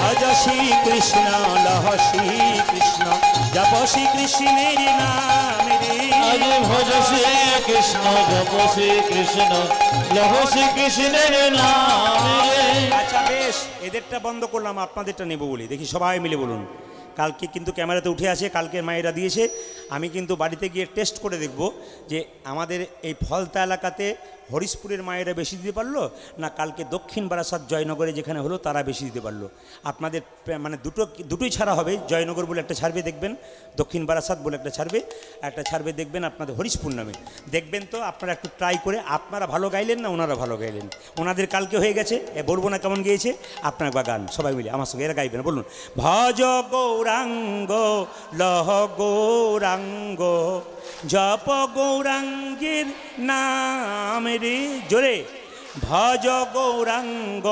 ভজ শ্রী কৃষ্ণ লহ শ্রী কৃষ্ণ জপ শ্রী কৃষ্ণের নাম রে। আরে ভজ শ্রী কৃষ্ণ জপ শ্রী কৃষ্ণ লহ শ্রী কৃষ্ণের নাম রে। আচ্ছা বেশ, এদেরটা বন্ধ করলাম, আপনাদেরটা নেব বলি। দেখি সবাই মিলে বলুন। কালকে কিন্তু ক্যামেরাতে উঠে আছে, কালকে মায়েরা দিয়েছে। আমি কিন্তু বাড়িতে গিয়ে টেস্ট করে দেখব যে আমাদের এই ফলতা এলাকাতে হরিশপুরের মায়েরা বেশি দিতে পারলো না কালকে দক্ষিণ বারাসাত জয়নগরে যেখানে হলো তারা বেশি দিতে পারলো। আপনাদের মানে দুটোই ছাড়া হবে। জয়নগর বলে একটা ছাড়বে দেখবেন, দক্ষিণ বারাসাত বলে একটা ছাড়বে দেখবেন আপনাদের হরিশপুর নামে। দেখবেন তো আপনারা একটু ট্রাই করে, আপনারা ভালো গাইলেন না ওনারা ভালো গাইলেন। ওনাদের কালকে হয়ে গেছে, বলবো না কেমন গিয়েছে, আপনার বা গান সবাই মিলে আমার সঙ্গে এরা গাইবেন। বলুন ভজ গৌরাঙ্গ লহ গৌরাঙ্গ জপ গৌরাঙ্গের নাম রে। জোরে। ভজ গৌরাঙ্গ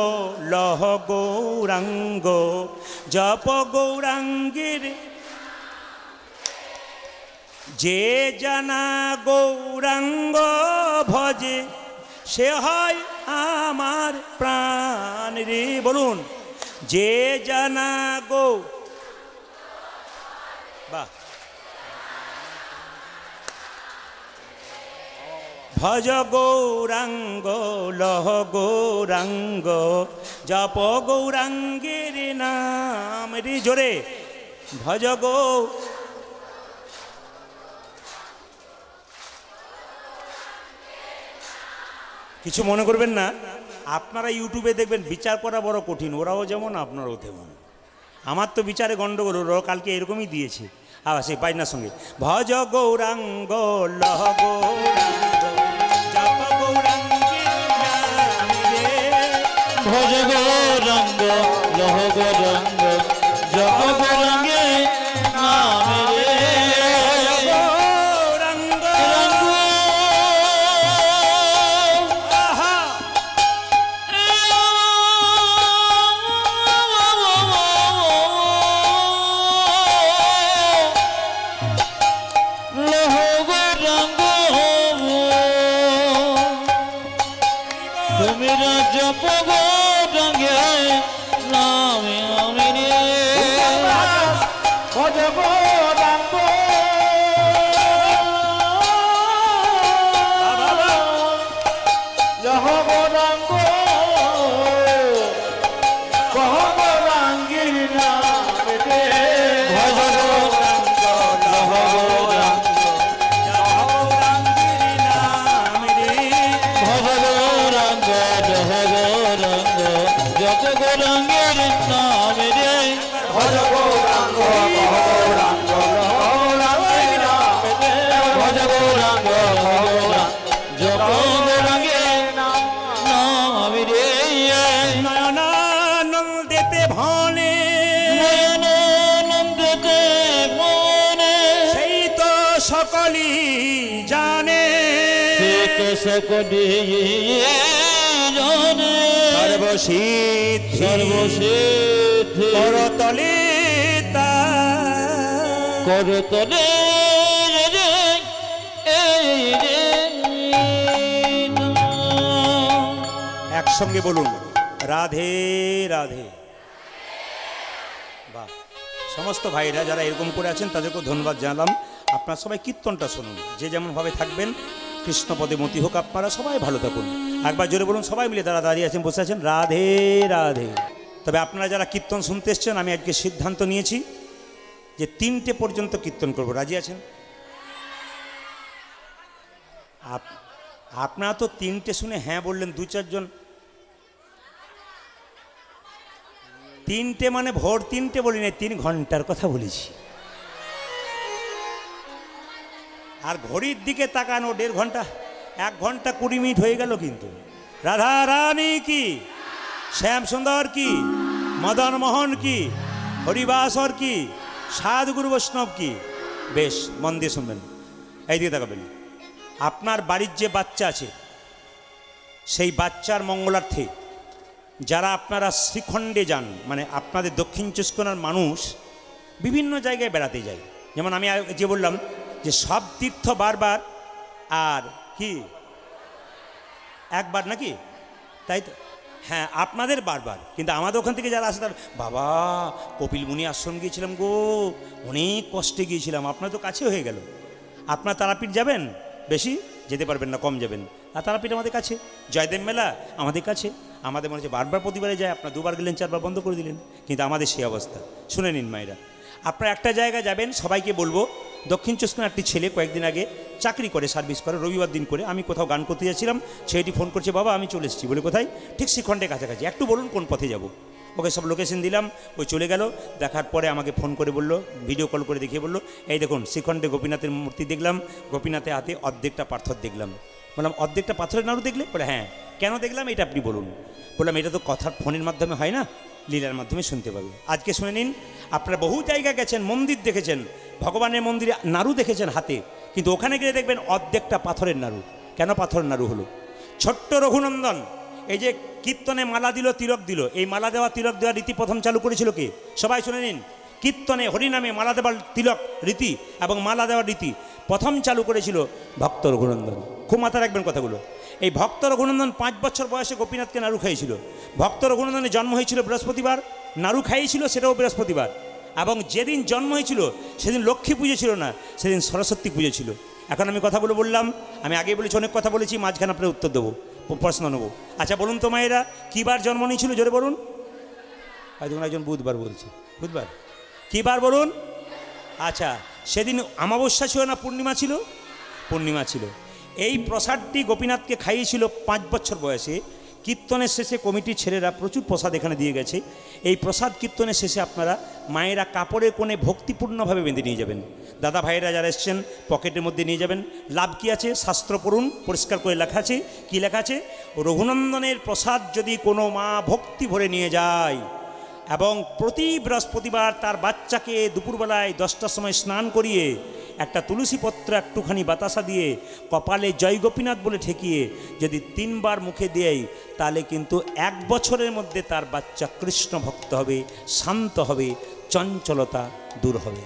লহ গৌরাঙ্গ জপ গৌরাঙ্গের। যে জানা গৌরাঙ্গ ভজে সে হয় আমার প্রাণ রে। বলুন যে জানা বাহ। ভজ গৌরাঙ্গ লহ গৌরাঙ্গ জপ গৌরাঙ্গের নাম রে। জোরে। ভজ কিছু মনে করবেন না, আপনারা ইউটিউবে দেখবেন, বিচার করা বড় কঠিন, ওরাও যেমন আপনারাও তেমন। আমার তো বিচারে গন্ডগোল, ওরাও কালকে এরকমই দিয়েছে। আবার সেই বাইনার সঙ্গে ভজ গৌরাঙ্গ লহ গৌরাঙ্গ জপ গৌরাঙ্গের নাম রে। ভজ গৌরাঙ্গ লহ গৌরাঙ্গ জপ গৌরাঙ্গের নাম রে। গৌরাঙ্গ আহা। লহ গৌরাঙ্গ তুমি জপ গৌরাঙ্গের নাম রে। ভজ গৌরাঙ্গ গৌরাঙ্গ যত গৌরাঙ্গের নাম রে ভজ গৌরাঙ্গ গৌরাঙ্গ গৌরাঙ্গের নাম রে ভজ গৌরাঙ্গ যত গৌরাঙ্গের নাম রে নয়নানন্দেতে ভনে নয়নানন্দেতে মনে সেই তো সকলই জানে সে তো সকলে জানে সর্বসিদ্ধি সর্বসিদ্ধি করতলে তা করতলে রে এই রে একসঙ্গে বলুন রাধে রাধে। বাহ, সমস্ত ভাইরা যারা এরকম করে আছেন তাদেরকে ধন্যবাদ জানালাম। আপনারা সবাই কীর্তনটা শুনুন, যে যেমনভাবে থাকবেন কৃষ্ণপদে মতি হোক, আপনারা সবাই ভালো থাকুন। একবার জোরে বলুন সবাই মিলে, তারা দাঁড়িয়ে আছেন বসে আছেন, রাধে রাধে। তবে আপনারা যারা কীর্তন শুনতে এসছেন, আমি আজকে সিদ্ধান্ত নিয়েছি যে 3টে পর্যন্ত কীর্তন করব। রাজি আছেন? আপনারা তো 3টে শুনে হ্যাঁ বললেন, 2-4 জন। 3টে মানে ভোর 3টে বলি না, 3 ঘন্টার কথা বলেছি। আর ঘড়ির দিকে তাকানো 1.5 ঘন্টা, 1 ঘন্টা 20 মিনিট হয়ে গেল। কিন্তু রাধা রানী কি, শ্যাম সুন্দর কি, মদন মোহন কি, হরিবাসর কি, সাধুগুরু বৈষ্ণব কি। বেশ মন দিয়ে শুনবেন, এই দিকে তাকাবেন। আপনার বাড়ির যে বাচ্চা আছে, সেই বাচ্চার মঙ্গলার্থে যারা আপনারা শ্রীখণ্ডে যান, মানে আপনাদের দক্ষিণ চব্বিশ পরগনার মানুষ বিভিন্ন জায়গায় বেড়াতে যায়। যেমন আমি যে বললাম যে সব তীর্থ বারবার আর কি একবার নাকি, তাই তো? হ্যাঁ, আপনাদের বারবার, কিন্তু আমাদের ওখান থেকে যারা আসে তার বাবা কপিল মুনি আশ্রম গিয়েছিলাম গো, অনেক কষ্টে গিয়েছিলাম। আপনার তো কাছে হয়ে গেল। আপনার তারাপীঠ যাবেন, বেশি যেতে পারবেন না, কম যাবেন। আর তারাপীঠ আমাদের কাছে, জয়দেব মেলা আমাদের কাছে। আমাদের মনে হচ্ছে বারবার প্রতিবারে যায়, আপনার 2বার গেলেন, 4বার বন্ধ করে দিলেন। কিন্তু আমাদের সেই অবস্থা। শুনে নিন মায়েরা, আপনারা একটা জায়গায় যাবেন, সবাইকে বলবো, দক্ষিণ চব্বিশ পরগনার একটি ছেলে কয়েকদিন আগে চাকরি করে, সার্ভিস করে, রবিবার দিন করে। আমি কোথাও গান করতে যাচ্ছিলাম, ছেলেটি ফোন করছে, বাবা আমি চলে এসেছি। বলে কোথায়? ঠিক শ্রীখণ্ডের কাছাকাছি, একটু বলুন কোন পথে যাব। ওকে সব লোকেশন দিলাম, ওই চলে গেল। দেখার পরে আমাকে ফোন করে বলল, ভিডিও কল করে দেখিয়ে বলল, এই দেখুন শ্রীখণ্ডে গোপীনাথের মূর্তি দেখলাম, গোপীনাথের হাতে অর্ধেকটা পাথর দেখলাম। বললাম অর্ধেকটা পাথরের নাড়ু দেখলে? বলে হ্যাঁ। কেন দেখলাম এটা আপনি বলুন। বললাম এটা তো কথার ফোনের মাধ্যমে হয় না, লীলার মাধ্যমে শুনতে পাবে। আজকে শুনে নিন, আপনারা বহু জায়গা গেছেন, মন্দির দেখেছেন, ভগবানের মন্দিরে নাড়ু দেখেছেন হাতে, কিন্তু ওখানে গিয়ে দেখবেন অর্ধেকটা পাথরের নাড়ু। কেন পাথরের নাড়ু হলো? ছোট্ট রঘুনন্দন এই যে কীর্তনে মালা দিল, তিলক দিল, এই মালা দেওয়া তিলক দেওয়া রীতি প্রথম চালু করেছিল কে? সবাই শুনে নিন। কীর্তনে হরিনামে মালা দেওয়ার তিলক রীতি এবং মালা দেওয়ার রীতি প্রথম চালু করেছিল ভক্ত রঘুনন্দন। খুব মাথায় রাখবেন কথাগুলো। এই ভক্ত রঘুনন্দন 5 বছর বয়সে গোপীনাথকে নাড়ু খাইয়েছিল। ভক্ত রঘুনন্দনের জন্ম হয়েছিল বৃহস্পতিবার, নাড়ু খাইয়েছিল সেটাও বৃহস্পতিবার। এবং যেদিন জন্ম হয়েছিল সেদিন লক্ষ্মী পুজো ছিল না, সেদিন সরস্বতী পুজো ছিল। এখন আমি কথাগুলো বললাম, আমি আগে বলেছি, অনেক কথা বলেছি, মাঝখানে আপনার উত্তর দেবো, প্রশ্ন নেবো। আচ্ছা বলুন তো মায়েরা, কী বার জন্ম নিয়েছিল? জোরে বলুন। একজন একজন বুধবার বলছে, বুধবার। কী বার বলুন? আচ্ছা, সেদিন অমাবস্যা ছিল না পূর্ণিমা ছিল? পূর্ণিমা ছিল। এই প্রসাদটি গোপীনাথকে খাইয়েছিল 5 বছর বয়সে। কীর্তনের শেষে কমিটির ছেলেরা প্রচুর প্রসাদ এখানে দিয়ে গেছে। এই প্রসাদ কীর্তনের শেষে আপনারা মায়েরা কাপড়ের কোণে ভক্তিপূর্ণভাবে বেঁধে নিয়ে যাবেন। দাদা ভাইয়েরা যারা এসছেন পকেটের মধ্যে নিয়ে যাবেন। লাভ কী আছে? শাস্ত্র পড়ুন, পরিষ্কার করে লেখা আছে। কী লেখা আছে? রঘুনন্দনের প্রসাদ যদি কোনো মা ভক্তি ভরে নিয়ে যায় এবং প্রতি বৃহস্পতিবার তার বাচ্চাকে দুপুরবেলায় 10টার সময় স্নান করিয়ে একটা তুলসী পত্র একটুখানি বাতাসা দিয়ে কপালে জয় গোপীনাথ বলে ঠেকিয়ে যদি 3 বার মুখে দেয়, তাহলে কিন্তু 1 বছরের মধ্যে তার বাচ্চা কৃষ্ণ ভক্ত হবে, শান্ত হবে, চঞ্চলতা দূর হবে।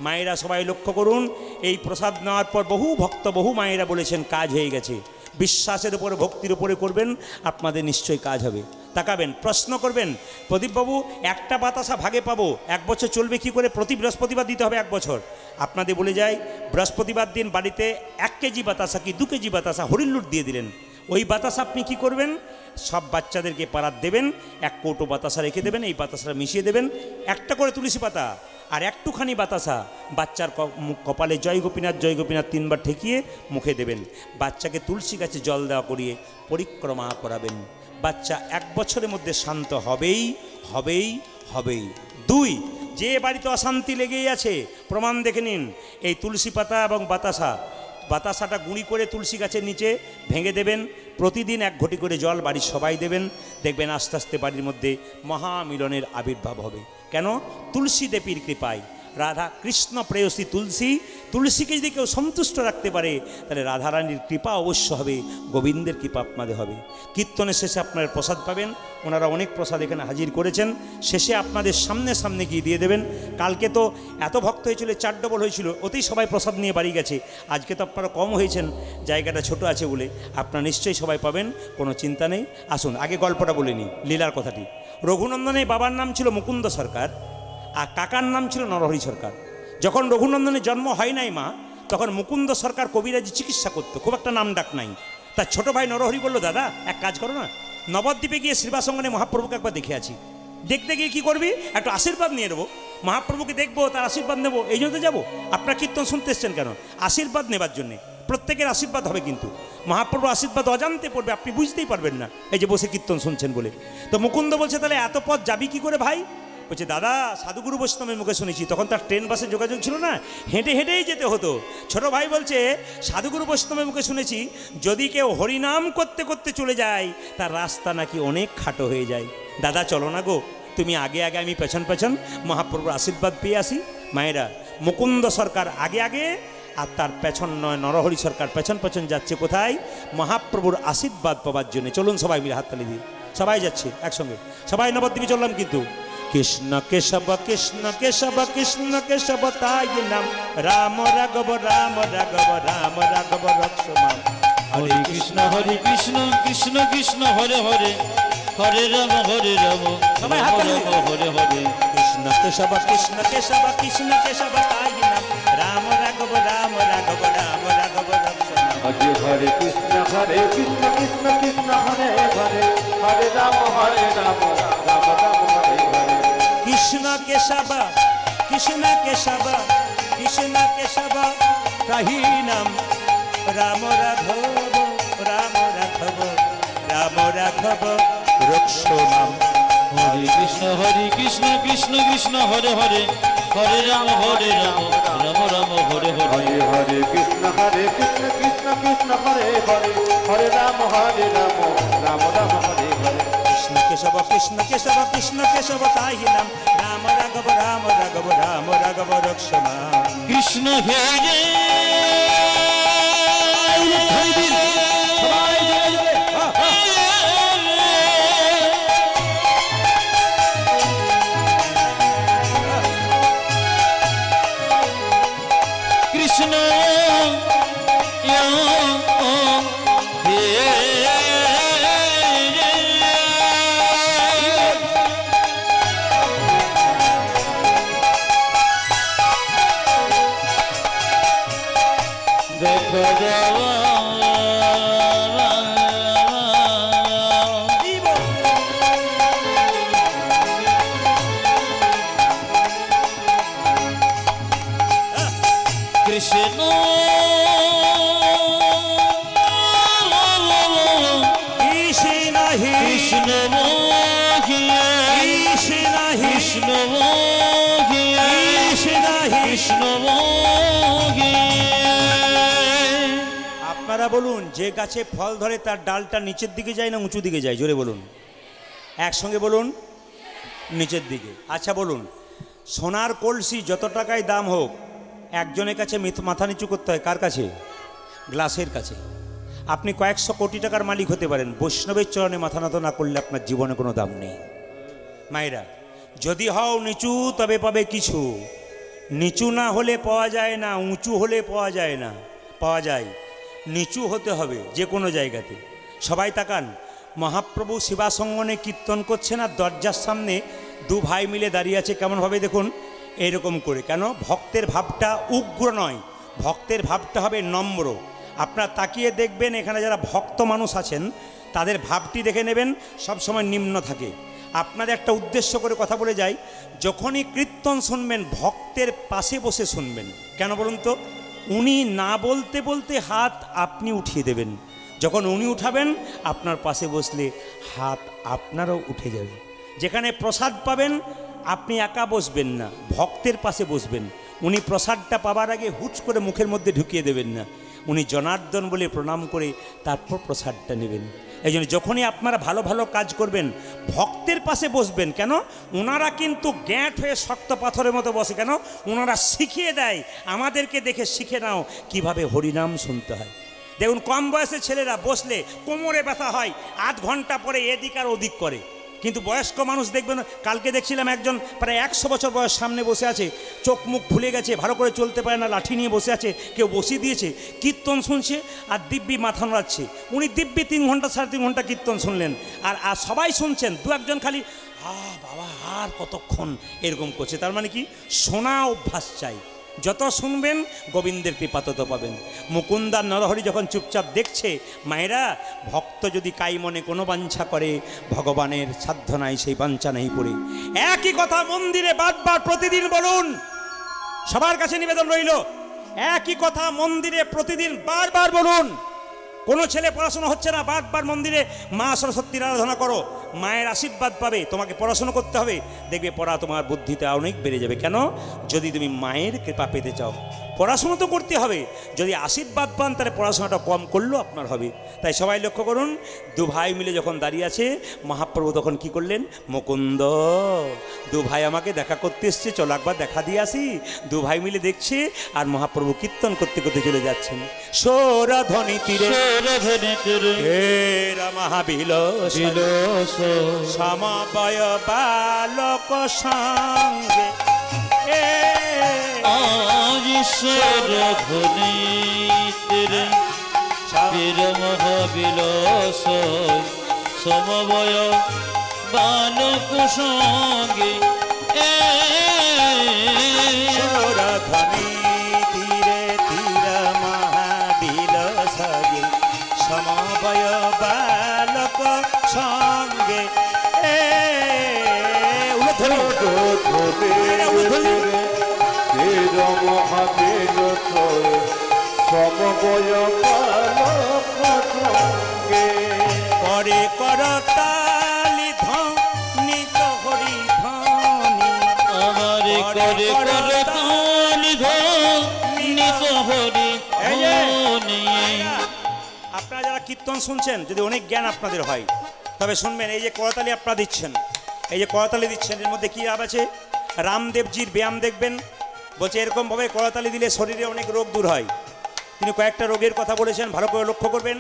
মায়েরা সবাই লক্ষ্য করুন, এই প্রসাদ নেওয়ার পর বহু ভক্ত, বহু মায়েরা বলেছেন কাজ হয়ে গেছে। বিশ্বাসের উপরে, ভক্তির উপরে করবেন, আপনাদের নিশ্চয়ই কাজ হবে। তাকাবেন, প্রশ্ন করবেন, প্রদীপবাবু একটা বাতাসা ভাগে পাবো, 1 বছর চলবে কি করে? প্রতি বৃহস্পতিবার দিতে হবে 1 বছর। আপনাদের বলে যাই, বৃহস্পতিবার দিন বাড়িতে 1 কেজি বাতাসা কি 2 কেজি বাতাসা হরিলুট দিয়ে দিলেন। ওই বাতাসা আপনি কি করবেন? সব বাচ্চাদেরকে পাড়ার দেবেন, 1 কৌটো বাতাসা রেখে দেবেন, এই বাতাসাটা মিশিয়ে দেবেন, একটা করে তুলসী পাতা আর একটুখানি বাতাসা বাচ্চার কপালে জয় গোপীনাথ 3 বার ঠেকিয়ে মুখে দেবেন। বাচ্চাকে তুলসী গাছে জল দেওয়া করিয়ে পরিক্রমা করাবেন। বাচ্চা 1 বছরের মধ্যে শান্ত হবেই হবেই হবেই। 2, যে বাড়িতে অশান্তি লেগেই আছে প্রমাণ দেখে নিন। এই তুলসী পাতা এবং বাতাসাটা গুঁড়ি করে তুলসী গাছের নিচে ভেঙে দেবেন, প্রতিদিন 1 ঘটি করে জল বাড়ির সবাই দেবেন, দেখবেন আস্তে আস্তে বাড়ির মধ্যে মহামিলনের আবির্ভাব হবে। কেন? তুলসী দেবীর কৃপায়। রাধা কৃষ্ণ প্রেয়সী তুলসীকে যদি কেউ সন্তুষ্ট রাখতে পারে তাহলে রাধারানীর কৃপা অবশ্য হবে, গোবিন্দের কৃপা আপনাদের হবে। কীর্তনের শেষে আপনারা প্রসাদ পাবেন, ওনারা অনেক প্রসাদ এখানে হাজির করেছেন, শেষে আপনাদের সামনে সামনে গিয়ে দিয়ে দেবেন। কালকে তো এত ভক্ত হয়েছিল, 4 ডবল হয়েছিল, ওতেই সবাই প্রসাদ নিয়ে বাড়ি গেছে। আজকে তো আপনারা কম হয়েছেন, জায়গাটা ছোট আছে বলে, আপনারা নিশ্চয়ই সবাই পাবেন, কোনো চিন্তা নেই। আসুন আগে গল্পটা বলে নিই, লীলার কথাটি। রঘুনন্দনের বাবার নাম ছিল মুকুন্দ সরকার, আর কাকার নাম ছিল নরহরি সরকার। যখন রঘুনন্দনের জন্ম হয় নাই মা, তখন মুকুন্দ সরকার কবিরাজি চিকিৎসা করতো, খুব একটা নাম ডাক নাই। তার ছোট ভাই নরহরি বলল, দাদা এক কাজ করো না, নবদ্বীপে গিয়ে শ্রীবাসঙ্গনে মহাপ্রভুকে একবার দেখে আছি, দেখতে গিয়ে কী করবি, একটু আশীর্বাদ নিয়ে নেবো, মহাপ্রভুকে দেখবো, তার আশীর্বাদ নেবো, এই জন্য তো যাবো। আপনার কীর্তন শুনতে এসছেন কেন? আশীর্বাদ নেবার জন্যে। প্রত্যেকের আশীর্বাদ হবে, কিন্তু মহাপ্রভুর আশীর্বাদ অজান্তে পড়বে, আপনি বুঝতেই পারবেন না, এই যে বসে কীর্তন শুনছেন বলে। তো মুকুন্দ বলছে, তাহলে এত পথ যাবি কি করে ভাই? বলছে, দাদা সাধুগুরু বৈষ্ণবের মুখে শুনেছি, তখন তার ট্রেন বাসে যোগাযোগ ছিল না, হেঁটে হেঁটেই যেতে হতো। ছোট ভাই বলছে, সাধুগুরু বৈষ্ণবের মুখে শুনেছি যদি কেউ হরিনাম করতে করতে চলে যায় তার রাস্তা নাকি অনেক খাটো হয়ে যায়। দাদা চলো না গো, তুমি আগে আগে, আমি পেছন পেছন, মহাপ্রভুর আশীর্বাদ পেয়ে আসি। মায়েরা, মুকুন্দ সরকার আগে আগে, আর তার পেছন নয় নরহরি সরকার পেছন পেছন যাচ্ছে কোথায়? মহাপ্রভুর আশীর্বাদ পাওয়ার জন্য। চলুন সবাই মিলে হাততালি দিয়ে, সবাই যাচ্ছে একসঙ্গে, সবাই নবদ্বীপে চললাম কিন্তু। কৃষ্ণ কেশব কৃষ্ণ কেশব কৃষ্ণ কেশব তাই নাম, রাম রাঘব রাম রাঘব রাম রাঘব রক্ষমাম। হরে কৃষ্ণ কৃষ্ণ কৃষ্ণ হরে হরে, হরে রাম সবাই রাম হাততালি রাম হরে হরে। কৃষ্ণ কেশব কৃষ্ণ কেশব কৃষ্ণ কেশব তাই নাম, রাম রাঘব রাম রাঘব রাম রাঘব রক্ষমাম। হরে হরে কৃষ্ণ কৃষ্ণ কৃষ্ণ হরে হরে, হরে রাম রাম রাম হরে হরে। কৃষ্ণ কেশব কৃষ্ণ কেশব কৃষ্ণ কেশব তাহি নাম, রাম রাঘব রাম রাঘব রাম রাঘব রক্ষমাম। হরে কৃষ্ণ কৃষ্ণ কৃষ্ণ হরে হরে, হরে রাম রাম রাম হরে হরে। হরে হরে কৃষ্ণ কৃষ্ণ কৃষ্ণ হরে হরে, হরে রাম রাম রাম হরে হরে। কৃষ্ণ কেশব কৃষ্ণ কেশব কৃষ্ণ কেশব তাহি নাম, রাম রাঘব রাম রাঘব রাম রাঘব রক্ষমাম। কৃষ্ণ হে রে কৃষ্ণ কৃষ্ণ কৃষ্ণ হে কৃষ্ণ কৃষ্ণ হে কৃষ্ণ কৃষ্ণ হে। কৃষ্ণ আপনারা বলুন, যে গাছে ফল ধরে তার ডালটা নিচের দিকে যায় না উঁচু দিকে যায়? জোরে বলুন, একসঙ্গে বলুন, নিচের দিকে। আচ্ছা বলুন, সোনার কলসি যত টাকায় দাম হোক, একজনের কাছে মাথা নিচু করতে হয়, কার কাছে? গ্লাসের কাছে। আপনি কয়েকশো কোটি টাকার মালিক হতে পারেন, বৈষ্ণবের চরণে মাথা নত না করলে আপনার জীবনে কোনো দাম নেই। মায়েরা, যদি হও নিচু তবে পাবে কিছু, নিচু না হলে পাওয়া যায় না, উঁচু হলে পাওয়া যায় না। পাওয়া যায়, নিচু হতে হবে যে কোনো জায়গাতে। সবাই তাকান, মহাপ্রভু শিবাসঙ্গনে কীর্তন করছেন আর দরজার সামনে 2 ভাই মিলে দাঁড়িয়ে আছে, কেমনভাবে দেখুন, এরকম করে। কেন? ভক্তের ভাবটা উগ্র নয়, ভক্তের ভাবটা হবে নম্র। আপনারা তাকিয়ে দেখবেন, এখানে যারা ভক্ত মানুষ আছেন তাদের ভাবটি দেখে নেবেন, সবসময় নিম্ন থাকে। আপনাদের একটা উদ্দেশ্য করে কথা বলে যাই, যখনই কীর্তন শুনবেন ভক্তের পাশে বসে শুনবেন। কেন বলুন তো? উনি না বলতে বলতে হাত আপনি উঠিয়ে দেবেন, যখন উনি উঠাবেন আপনার পাশে বসলে হাত আপনারও উঠে যাবে। যেখানে প্রসাদ পাবেন আপনি একা বসবেন না, ভক্তের পাশে বসবেন। উনি প্রসাদটা পাবার আগে হুট করে মুখের মধ্যে ঢুকিয়ে দেবেন না, উনি জনার্দন বলে প্রণাম করে তারপর প্রসাদটা নেবেন। এই জন্য যখনই আপনারা ভালো ভালো কাজ করবেন ভক্তের পাশে বসবেন। কেন? ওনারা কিন্তু গ্যাঁট হয়ে শক্ত পাথরের মতো বসে। কেন? ওনারা শিখিয়ে দেয়, আমাদেরকে দেখে শিখে নাও কিভাবে হরিনাম শুনতে হয়। দেখুন কম বয়সের ছেলেরা বসলে কোমরে ব্যথা হয়, আধ ঘন্টা পরে এদিক আর ওদিক করে। কিন্তু বয়স্ক মানুষ দেখবেন, কালকে দেখছিলাম একজন প্রায় 100 বছর বয়স সামনে বসে আছে, চোখ মুখ ফুলে গেছে, ভালো করে চলতে পারে না, লাঠি নিয়ে বসে আছে, কেউ বসিয়ে দিয়েছে, কীর্তন শুনছে আর দিব্যি মাথা নাড়াচ্ছে। উনি দিব্যি 3 ঘন্টা 3.5 ঘন্টা কীর্তন শুনলেন, আর সবাই শুনছেন, 2-1 জন খালি বাবা আর কতক্ষণ এরকম করছে। তার মানে কি? শোনা অভ্যাস চাই। যত শুনবেন গোবিন্দের কৃপা তত পাবেন। মুকুন্দার নরহরি যখন চুপচাপ দেখছে, মায়েরা ভক্ত যদি কাই মনে কোনো বাঞ্ছা করে, ভগবানের সাধ্য নাই সেই বাঞ্ছা নাই পড়ে। একই কথা মন্দিরে বারবার প্রতিদিন বলুন, সবার কাছে নিবেদন রইল, একই কথা মন্দিরে প্রতিদিন বারবার বলুন। কোনো ছেলে পড়াশোনা হচ্ছে না, বারবার মন্দিরে মা সরস্বতীর আরাধনা করো, মায়ের আশীর্বাদ পাবে। তোমাকে পড়াশোনা করতে হবে, দেখবে পড়া তোমার বুদ্ধিতে অনেক বেড়ে যাবে। কেন? যদি তুমি মায়ের কৃপা পেতে চাও পড়াশোনা তো করতে হবে। যদি আশীর্বাদ পান তাহলে পড়াশোনাটা কম করলেও আপনার হবে। তাই সবাই লক্ষ্য করুন, 2 ভাই মিলে যখন দাঁড়িয়ে আছে, মহাপ্রভু তখন কি করলেন? মুকুন্দ 2 ভাই আমাকে দেখা করতে এসছে, চলো একবার দেখা দিয়ে আসি। 2 ভাই মিলে দেখছে আর মহাপ্রভু কীর্তন করতে করতে চলে যাচ্ছেন। সৌরধ্বনি তীরে মহাবিলাস সমবয় বালক সঙ্গে মহাবিলাস সমবয় বালক সঙ্গে সৌরধ্বনি তীরে তীর মহাবিলাস সমবয় বালক সঙ্গে পরে করতালি ধ্বনি তো হরি ধ্বনি, আমার করে করতালি ধ্বনি তো হরি ধ্বনি। আপনারা যারা কীর্তন শুনছেন, যদি অনেক জ্ঞান আপনাদের হয় তবে শুনবেন, এই যে করতালি আপনারা দিচ্ছেন, এই যে করতালি দিচ্ছেন, এর মধ্যে কী লাভ আছে? রামদেবজির ব্যায়াম দেখবেন, বলছে এরকমভাবে করতালি দিলে শরীরে অনেক রোগ দূর হয়। তিনি কয়েকটা রোগের কথা বলেছেন, ভালো করে লক্ষ্য করবেন।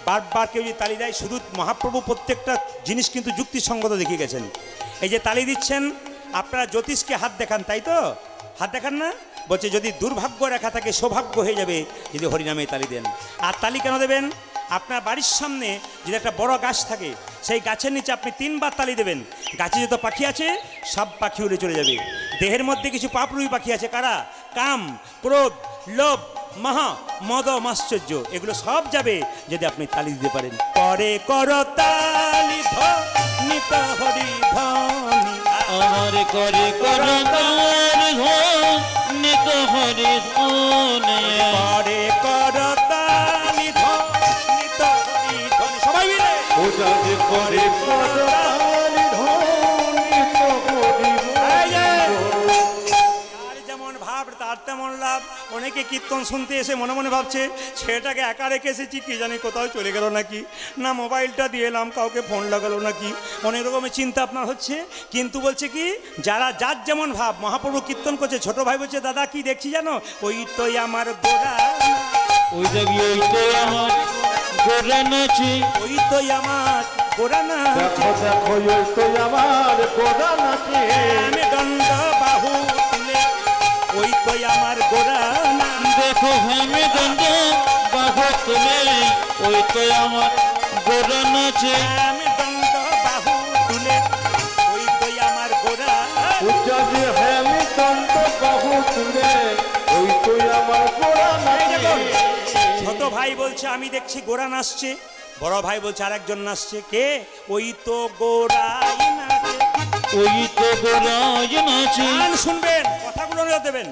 বারবার কেউ যদি তালি দেয়, শুধু মহাপ্রভু প্রত্যেকটা জিনিস কিন্তু যুক্তিসঙ্গত দেখিয়ে গেছেন। এই যে তালি দিচ্ছেন, আপনারা জ্যোতিষকে হাত দেখান, তাই তো? হাত দেখান না? বলছে যদি দুর্ভাগ্য রেখা থাকে সৌভাগ্য হয়ে যাবে যদি হরিনামে তালি দেন। আর তালি কেন দেবেন? আপনার বাড়ির সামনে যদি একটা বড় গাছ থাকে, সেই গাছের নিচে আপনি 3 বার তালি দেবেন, গাছে যত পাখি আছে সব পাখি উড়ে চলে যাবে। দেহের মধ্যে কিছু পাপরুই পাখি আছে, কারা? কাম, ক্রোধ, লোভ, মহা, মদ, মাশ্চর্য, এগুলো সব যাবে যদি আপনি তালি দিতে পারেন। পরে কর তালি ধ্বনি তো হরি ধ্বনি, আমার করে করতালি ধ্বনি তো হরি ধ্বনি। পরে কর তালি ধ্বনি তো হরি ধ্বনি, সবাই মিলে করে করতালি ধ্বনি তো হরি আর যেমন ভাব তার তেমন লাভ। অনেকে কীর্তন শুনতে এসে মনে মনে ভাবছে ছেলেটাকে একা রেখে এসেছি, কি জানি কোথাও চলে গেল নাকি, না মোবাইলটা দিয়ে এলাম, কাউকে ফোন লাগালো নাকি, অনেক রকমের চিন্তা আপনার হচ্ছে। কিন্তু বলছে কি, যারা যার যেমন ভাব, মহাপ্রভু কীর্তন করছে, ছোট ভাই বলছে দাদা কি দেখছি জানো, ওই তো আমার গোরা, ওই দেখি ওই তো আমার গোরা নাচে, ওই তো আমার গোরা না, দেখো দেখো ওই তো আমার গোরা নাচে, আমি দণ্ড বাহু তুলে, ওই তো আমার গোরা না, দেখো আমি দণ্ড বাহু তুলে, ওই তো আমার গোরা নাচে, আমি দণ্ড বাহু তুলে, ওই তো আমার গোরা। উচ্চা যে আমি দণ্ড বাহু তুলে, ওই তো আমার গোরা নাচে। ছোট ভাই বলছে আমি দেখছি গোরা নাচছে, বড় ভাই বলছে আরেকজন নাচছে, কে? ওই তো গোরাই নাচে, ওই তো গোরাই নাচে। গান শুনবেন, কথাগুলো দেবেন।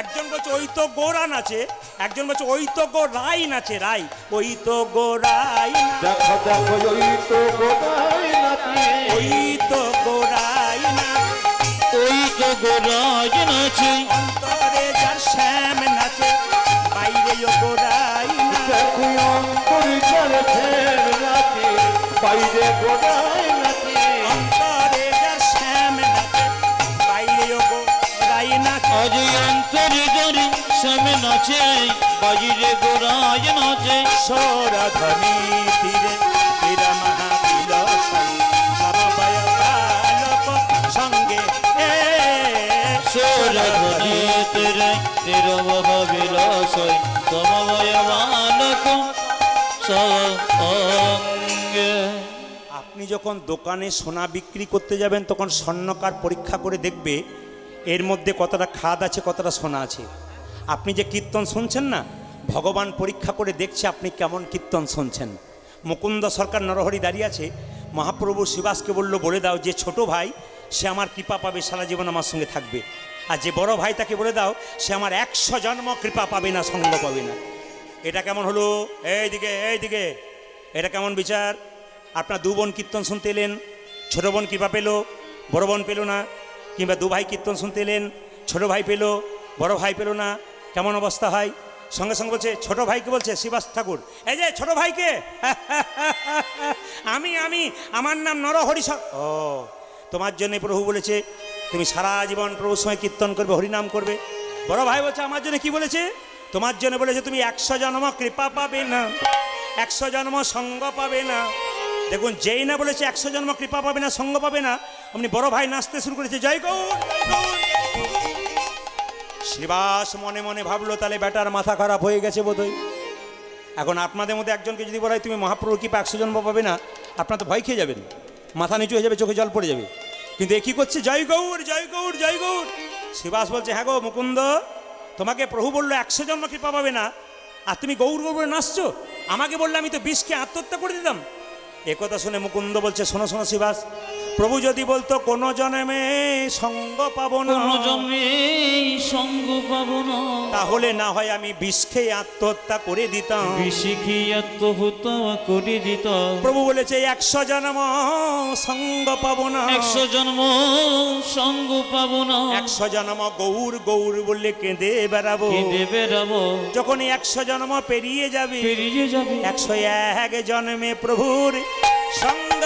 একজন বলছে ওই তো গোরা নাচে, একজন বলছে ওই তো গো রাই নাচে, রাই, ওই তো গো রাই, দেখো দেখো ওই তো গোটাই নাচে, ওই তো গো রাই নাচে, ওই তো গোরাজ নাচে, অন্তরে যার শ্যাম নাচে, বাইরে ও গো রাই নাচে, দেখো অন্তর যার শ্যাম নাচে, বাইরে গোটাই নাচে, অন্তরে যার শ্যাম নাচে, বাইরে ও গো রাই নাচে। আজ অন্তরে ধরে শ্যামে নাচে, বাজিরে গোরাজ নাচে, সৌরধ্বনি তীরে তীর মহাবিলসাই, সমবয় বালক সঙ্গে সৌরধ্বনি তেরে তের মহাবিলাসয়, সমবয় বালক সঙ্গে। আপনি যখন দোকানে সোনা বিক্রি করতে যাবেন তখন স্বর্ণকার পরীক্ষা করে দেখবে এর মধ্যে কতটা খাদ আছে, কতটা সোনা আছে। আপনি যে কীর্তন শুনছেন না, ভগবান পরীক্ষা করে দেখছে আপনি কেমন কীর্তন শুনছেন। মুকুন্দ সরকার নরহরি দাঁড়িয়ে আছে, মহাপ্রভু শিবাসকে বলল বলে দাও যে ছোট ভাই সে আমার কৃপা পাবে, সারা জীবন আমার সঙ্গে থাকবে, আর যে বড় ভাই তাকে বলে দাও সে আমার 100 জন্ম কৃপা পাবে না, সঙ্গ পাবে না। এটা কেমন হলো? এইদিকে এইদিকে, এটা কেমন বিচার? আপনার দু বোন কীর্তন শুনতে এলেন, ছোটো বোন কৃপা পেল, বড় বোন পেল না, কিংবা দু ভাই কীর্তন শুনতে এলেন, ছোটো ভাই পেল, বড় ভাই পেল না, কেমন অবস্থা হয়? সঙ্গে সঙ্গে বলছে, ছোট ভাইকে বলছে শিবাস ঠাকুর, এই যে ছোট ভাইকে আমি আমার নাম নরহরি। ও, তোমার জন্য প্রভু বলেছে তুমি সারা জীবন প্রভুর সঙ্গে কীর্তন করবে, হরিনাম করবে। বড় ভাই বলছে আমার জন্য কি বলেছে? তোমার জন্য বলেছে তুমি 100 জন্ম কৃপা পাবে না, 100 জন্ম সঙ্গ পাবে না। দেখুন, যেই না বলেছে 100 জন্ম কৃপা পাবে না, সঙ্গ পাবে না, অমনি বড় ভাই নাচতে শুরু করেছে, জয় গৌর জয় গৌর। শিবাস মনে মনে ভাবলো তাহলে বেটার মাথা খারাপ হয়ে গেছে বোধহয়। এখন আপনাদের মধ্যে একজনকে যদি বলা হয় তুমি মহাপ্রভুর কৃপা 100 জন্ম পাবে না, আপনার তো ভয় খেয়ে যাবেন, মাথা নিচু হয়ে যাবে, চোখে জল পড়ে যাবে। কিন্তু এ কী করছে? জয় গৌর জয় গৌর জয় গৌর। শিবাস বলছে, হ্যাঁ গো মুকুন্দ, তোমাকে প্রভু বললো 100 জন্ম কৃপা পাবে না, আর তুমি গৌর গৌর বলে নাচছো। আমাকে বললে আমি তো বিষকে আত্মহত্যা করে দিতাম। একথা শুনে মুকুন্দ বলছে, শোনো শোনো শিবাস, প্রভু যদি বলতো কোনো জন্মে সঙ্গ পাবো না, কোনো জন্মে সঙ্গ পাবো না, তাহলে না হয় আমি বিষ খেয়ে আত্মহত্যা করে দিতাম। বেশি খেয়ে আত্মহত্যা করে দিতাম। প্রভু বলেছে 100 জন্ম সঙ্গ পাবো না, 100 জন্ম সঙ্গ পাবো না, 100 জন্ম গৌর গৌর বললে কেঁদে বেড়াবো। কেঁদে বেড়াবো। যখন 100 জন্ম পেরিয়ে যাবে, পেরিয়ে যাবে, 101 জন্মে প্রভুর সঙ্গ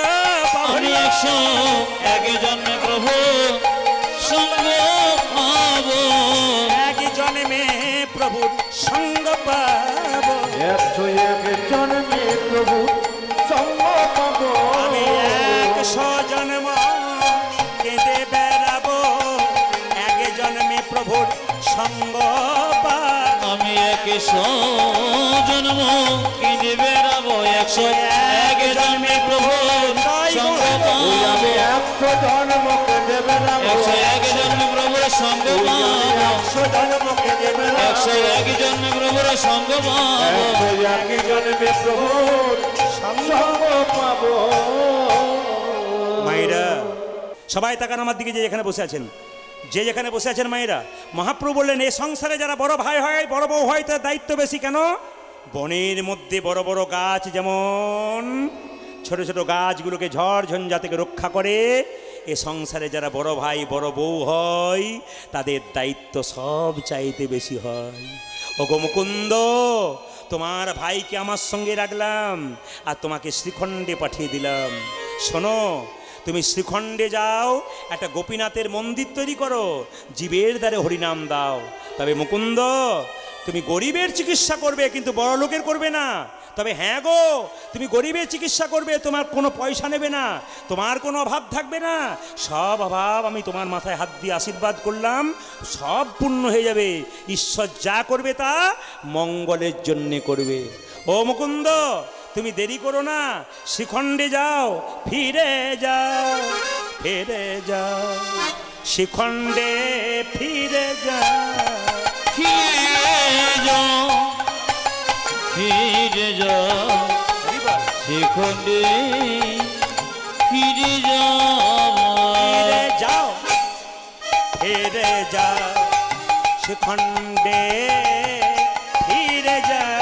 পাবো। আমি 101 জন্মে প্রভু সঙ্গ পাবো। 1 জন্মে প্রভুর সঙ্গ পাবো। 101 জন্মে প্রভু সঙ্গ পাবো। আমি 100 জন্ম কেঁদে বেড়াবো, 1 জন্মে প্রভুর সঙ্গ পাবো। আমি 100 জন্ম কেঁদে বেড়াবো, 101 জন্মে প্রভু সঙ্গ পাবো। আমি 100 জন্ম কেঁদে বেড়াবো, 101 জন্মে প্রভুর সঙ্গ পাবো, 100 জন্ম কেঁদে বেড়াবো, 101 জন্মে প্রভুর সঙ্গ পাবো। 101 জন্মে প্রভুর সঙ্গ পাবো। মায়েরা সবাই তাকান আমার দিকে, যে যেখানে বসে আছেন, যে যেখানে বসে আছেন মায়েরা, মহাপ্রভু বললেন এই সংসারে যারা বড় ভাই হয়, বড় বউ হয়, তার দায়িত্ব বেশি। কেন? বনের মধ্যে বড় বড় গাছ যেমন ছোট ছোট গাছগুলোকে ঝড় ঝঞ্ঝা থেকে রক্ষা করে, এ সংসারে যারা বড় ভাই বড় বউ হয় তাদের দায়িত্ব সব চাইতে বেশি হয়। ওগো মুকুন্দ, তোমার ভাইকে আমার সঙ্গে রাখলাম আর তোমাকে শ্রীখণ্ডে পাঠিয়ে দিলাম। শোনো, তুমি শ্রীখণ্ডে যাও, একটা গোপীনাথের মন্দির তৈরি করো, জীবের দ্বারে হরিনাম দাও। তবে মুকুন্দ, তুমি গরিবের চিকিৎসা করবে, কিন্তু বড় লোকের করবে না। তবে হ্যাঁ গো, তুমি গরিবের চিকিৎসা করবে, তোমার কোনো পয়সা নেবে না, তোমার কোনো অভাব থাকবে না, সব অভাব আমি তোমার মাথায় হাত দিয়ে আশীর্বাদ করলাম, সব পূর্ণ হয়ে যাবে। ঈশ্বর যা করবে তা মঙ্গলের জন্যে করবে। ও মুকুন্দ, তুমি দেরি করো না, শ্রীখণ্ডে যাও, ফিরে যাও, ফিরে যাও, শ্রীখণ্ডে ফিরে যাও। ফিরে যাও, ফিরে যাও, শ্রীখণ্ডে ফিরে যাও, ফিরে যাও, ফিরে যাও, শ্রীখণ্ডে ফিরে যায়।